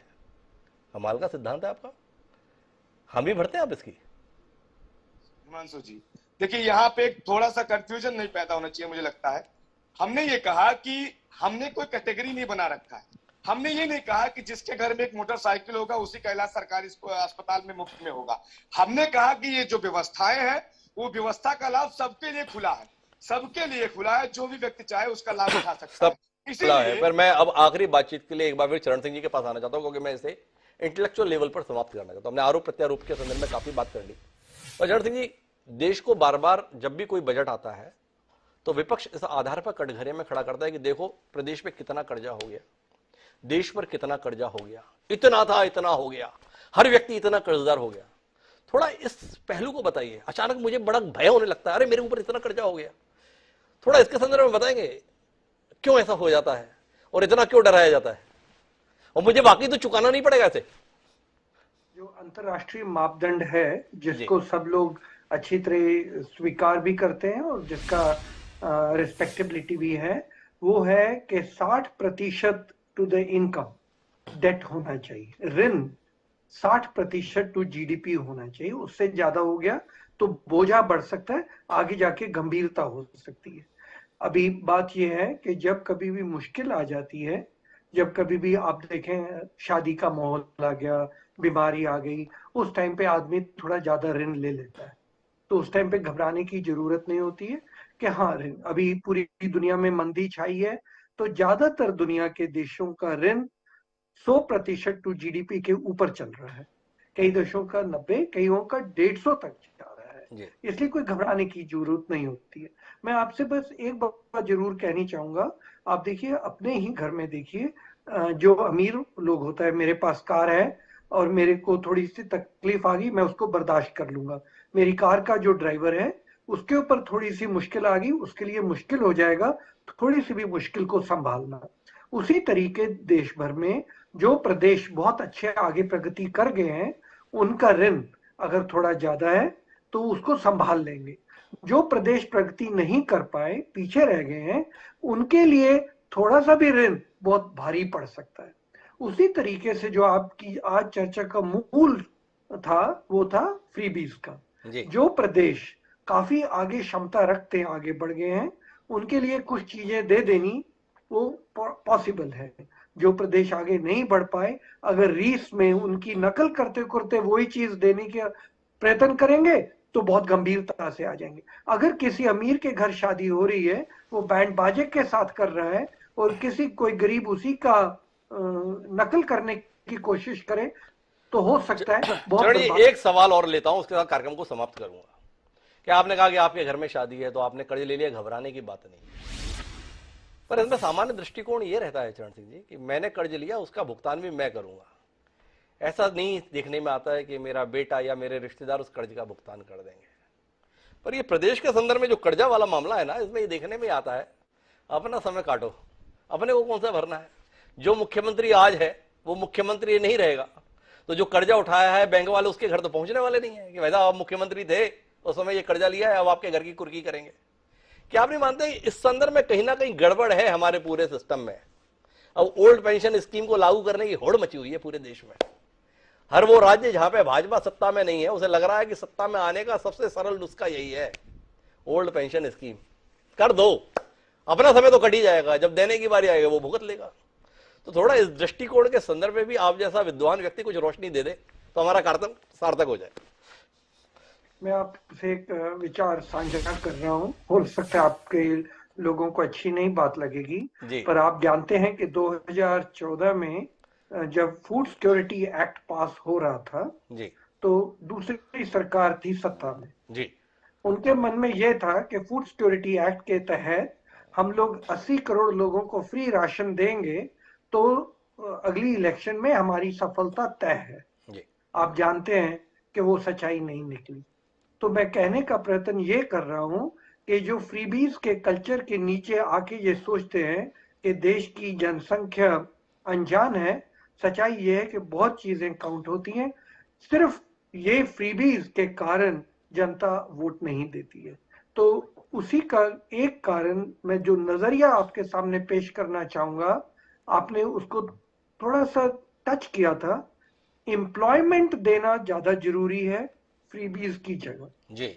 कमाल का सिद्धांत है आपका। हम भी भरते हैं आप इसकी।
हिमांशु जी देखिए, यहाँ पे एक थोड़ा सा कंफ्यूजन नहीं पैदा होना चाहिए मुझे लगता है। हमने ये कहा कि हमने कोई कैटेगरी नहीं बना रखा है। हमने ये नहीं कहा कि जिसके घर में एक मोटरसाइकिल होगा उसी का इलाज सरकारी अस्पताल में मुफ्त में होगा। हमने कहा कि ये जो व्यवस्थाएं हैं वो व्यवस्था का लाभ सबके लिए खुला है, सबके लिए खुला है, जो भी व्यक्ति चाहे उसका लाभ उठा सकता है।
इसीलिए पर मैं अब आखिरी बातचीत के लिए एक बार फिर चरण सिंह जी के पास आना चाहता हूँ, क्योंकि मैं इसे इंटेलेक्चुअल लेवल पर समाप्त करना चाहता हूँ। हमने आरोप प्रत्यारोप के संदर्भ में काफी बात कर ली। और चरण सिंह जी, देश को बार बार जब भी कोई बजट आता है तो विपक्ष इस आधार पर कटघरे में खड़ा करता है कि देखो प्रदेश में कितना कर्जा हो गया, देश पर कितना कर्जा हो गया, इतना था इतना हो गया, हर व्यक्ति इतना कर्जदार हो गया। थोड़ा इस पहलू को बताइए। अचानक मुझे बड़ा भय होने लगता है, अरे मेरे ऊपर इतना कर्जा हो गया। थोड़ा इसके संदर्भ में बताएंगे क्यों ऐसा हो जाता है और इतना क्यों डराया जाता है, और मुझे बाकी तो चुकाना नहीं पड़ेगा ऐसे?
जो अंतर्राष्ट्रीय मापदंड है जिसको सब लोग अच्छी तरह स्वीकार भी करते हैं और जिसका रिस्पेक्टेबिलिटी भी है, वो है कि 60% टू द इनकम डेट होना चाहिए, ऋण 60% टू जीडीपी होना चाहिए। उससे ज्यादा हो गया तो बोझा बढ़ सकता है, आगे जाके गंभीरता हो सकती है। अभी बात यह है कि जब कभी भी मुश्किल आ जाती है, जब कभी भी आप देखें शादी का माहौल आ गया, बीमारी आ गई, उस टाइम पे आदमी थोड़ा ज्यादा ऋण ले लेता है। तो उस टाइम पे घबराने की जरूरत नहीं होती है कि हाँ ऋण, अभी पूरी दुनिया में मंदी छाई है तो ज्यादातर दुनिया के देशों का ऋण 100% टू जीडीपी के ऊपर चल रहा है। कई देशों का 90, कईयों का 150 तक जा रहा है। इसलिए कोई घबराने की जरूरत नहीं होती है। मैं आपसे बस एक बात जरूर कहनी चाहूंगा। आप देखिए, अपने ही घर में देखिए, जो अमीर लोग होता है, मेरे पास कार है और मेरे को थोड़ी सी तकलीफ आ गई, मैं उसको बर्दाश्त कर लूंगा। मेरी कार का जो ड्राइवर है उसके ऊपर थोड़ी सी मुश्किल आ गई, उसके लिए मुश्किल हो जाएगा थोड़ी सी भी मुश्किल को संभालना। उसी तरीके देश भर में जो प्रदेश बहुत अच्छे आगे प्रगति कर गए हैं, उनका ऋण अगर थोड़ा ज्यादा है तो उसको संभाल लेंगे। जो प्रदेश प्रगति नहीं कर पाए, पीछे रह गए हैं, उनके लिए थोड़ा सा भी ऋण बहुत भारी पड़ सकता है। उसी तरीके से जो आपकी आज चर्चा का मूल था वो था फ्रीबीज का। जो प्रदेश काफी आगे क्षमता रखते हैं, आगे बढ़ गए हैं, उनके लिए कुछ चीजें दे देनी वो पॉसिबल है। जो प्रदेश आगे नहीं बढ़ पाए, अगर रीस में उनकी नकल करते करते वही चीज देने के प्रयत्न करेंगे तो बहुत गंभीरता से आ जाएंगे। अगर किसी अमीर के घर शादी हो रही है, वो बैंड बाजे के साथ कर रहा है और किसी कोई गरीब उसी का नकल करने की कोशिश करे तो हो सकता है बहुत।
एक सवाल और लेता हूं, उसके बाद कार्यक्रम को समाप्त करूंगा। क्या आपने कहा कि आपके घर में शादी है तो आपने कर्ज ले लिया, घबराने की बात नहीं, पर इसमें सामान्य दृष्टिकोण ये रहता है चरण सिंह जी कि मैंने कर्ज लिया, उसका भुगतान भी मैं करूंगा। ऐसा नहीं देखने में आता है कि मेरा बेटा या मेरे रिश्तेदार उस कर्ज का भुगतान कर देंगे। पर ये प्रदेश के संदर्भ में जो कर्जा वाला मामला है ना, इसमें ये देखने में आता है अपना समय काटो, अपने को कौन सा भरना है। जो मुख्यमंत्री आज है वो मुख्यमंत्री नहीं रहेगा, तो जो कर्जा उठाया है बैंक वाले, उसके घर तो पहुंचने वाले नहीं है कि भाई साहब आप मुख्यमंत्री थे उस समय ये कर्जा लिया है, अब आपके घर की कुर्की करेंगे। क्या आप नहीं मानते इस संदर्भ में कहीं ना कहीं गड़बड़ है हमारे पूरे सिस्टम में? अब ओल्ड पेंशन स्कीम को लागू करने की होड़ मची हुई है पूरे देश में। हर वो राज्य जहां पे भाजपा सत्ता में नहीं है, उसे लग रहा है कि सत्ता में आने का सबसे सरल नुस्खा यही है, ओल्ड पेंशन स्कीम कर दो, अपना समय तो कट ही जाएगा, जब देने की बारी आएगी वो भुगत लेगा। तो थोड़ा इस दृष्टिकोण के संदर्भ में भी आप जैसा विद्वान व्यक्ति कुछ रोशनी दे दे तो हमारा कार्य सार्थक हो जाए।
मैं आपसे एक विचार साझा कर रहा हूँ, हो सकता है आपके लोगों को अच्छी नहीं बात लगेगी, पर आप जानते हैं कि 2014 में जब फूड सिक्योरिटी एक्ट पास हो रहा था
जी,
तो दूसरी सरकार थी सत्ता में
जी,
उनके मन में यह था कि फूड सिक्योरिटी एक्ट के तहत हम लोग 80 करोड़ लोगों को फ्री राशन देंगे तो अगली इलेक्शन में हमारी सफलता तय है।
जी।
आप जानते हैं कि वो सच्चाई नहीं निकली। तो मैं कहने का प्रयत्न ये कर रहा हूं कि जो फ्रीबीज के कल्चर के नीचे आके ये सोचते हैं कि देश की जनसंख्या अनजान है, सच्चाई ये है कि बहुत चीजें काउंट होती हैं। सिर्फ ये फ्रीबीज के कारण जनता वोट नहीं देती है। तो उसी का एक कारण मैं जो नजरिया आपके सामने पेश करना चाहूंगा, आपने उसको थोड़ा सा टच किया था, एम्प्लॉयमेंट देना ज्यादा जरूरी है फ्रीबीज की जगह
जी।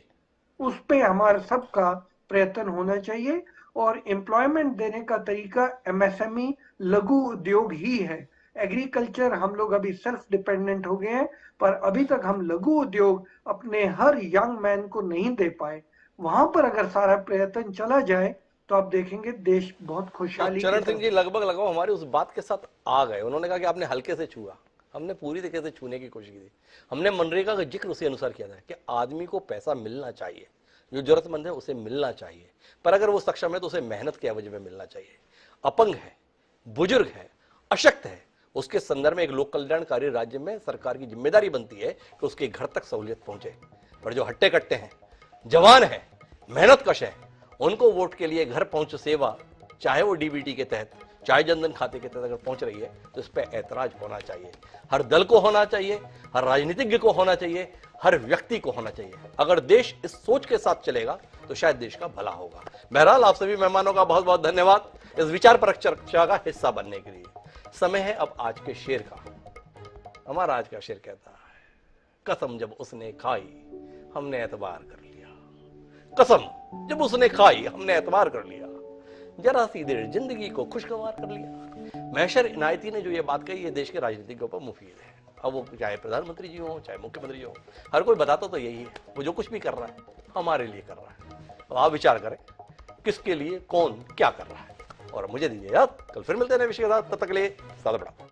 उस पे हमारा सबका प्रयत्न होना चाहिए। और एम्प्लॉयमेंट देने का तरीका एमएसएमई लघु उद्योग ही है। एग्रीकल्चर हम लोग अभी सेल्फ डिपेंडेंट हो गए हैं, पर अभी तक हम लघु उद्योग अपने हर यंग मैन को नहीं दे पाए। वहां पर अगर सारा प्रयत्न चला जाए तो आप देखेंगे देश बहुत खुशहाली।
चरण सिंह जी लगभग हमारी उस बात के साथ आ गए। उन्होंने कहा कि आपने हल्के से छुआ, हमने पूरी तरीके से छूने की कोशिश की थी। हमने मनरेगा का जिक्र उसी अनुसार किया था कि आदमी को पैसा मिलना चाहिए, जो जरूरतमंद है उसे मिलना चाहिए, पर अगर वो सक्षम है तो उसे मेहनत के एवज में मिलना चाहिए। अपंग है, बुजुर्ग है, अशक्त है, उसके संदर्भ में एक लोक कल्याणकारी राज्य में सरकार की जिम्मेदारी बनती है कि उसके घर तक सहूलियत पहुंचे। पर जो हट्टे कट्टे हैं, जवान है, मेहनत कश है, उनको वोट के लिए घर पहुंच सेवा, चाहे वो डीबीटी के तहत चाहे जनधन खाते के तहत अगर पहुंच रही है तो इस पर ऐतराज होना चाहिए। हर दल को होना चाहिए, हर राजनीतिज्ञ को होना चाहिए, हर व्यक्ति को होना चाहिए। अगर देश इस सोच के साथ चलेगा तो शायद देश का भला होगा। बहरहाल आप सभी मेहमानों का बहुत बहुत धन्यवाद इस विचार परक चर्चा का हिस्सा बनने के लिए। समय है अब आज के शेर का। हमारा आज का शेर कहता है, कसम जब उसने खाई हमने एतबार कर लिया, कसम जब उसने खाई हमने एतबार कर लिया, जरा सी देर जिंदगी को खुशगवार कर लिया। महशर इनायती ने जो ये बात कही, ये देश के राजनीतिज्ञों पर मुफीद है। अब वो चाहे प्रधानमंत्री जी हो, चाहे मुख्यमंत्री जी हो, हर कोई बताता तो यही है, वो जो कुछ भी कर रहा है हमारे लिए कर रहा है। अब आप विचार करें किसके लिए कौन क्या कर रहा है। और मुझे दीजिए याद, कल फिर मिलते हैं नए विषय के साथ, तब तक के लिए सादा बड़ा।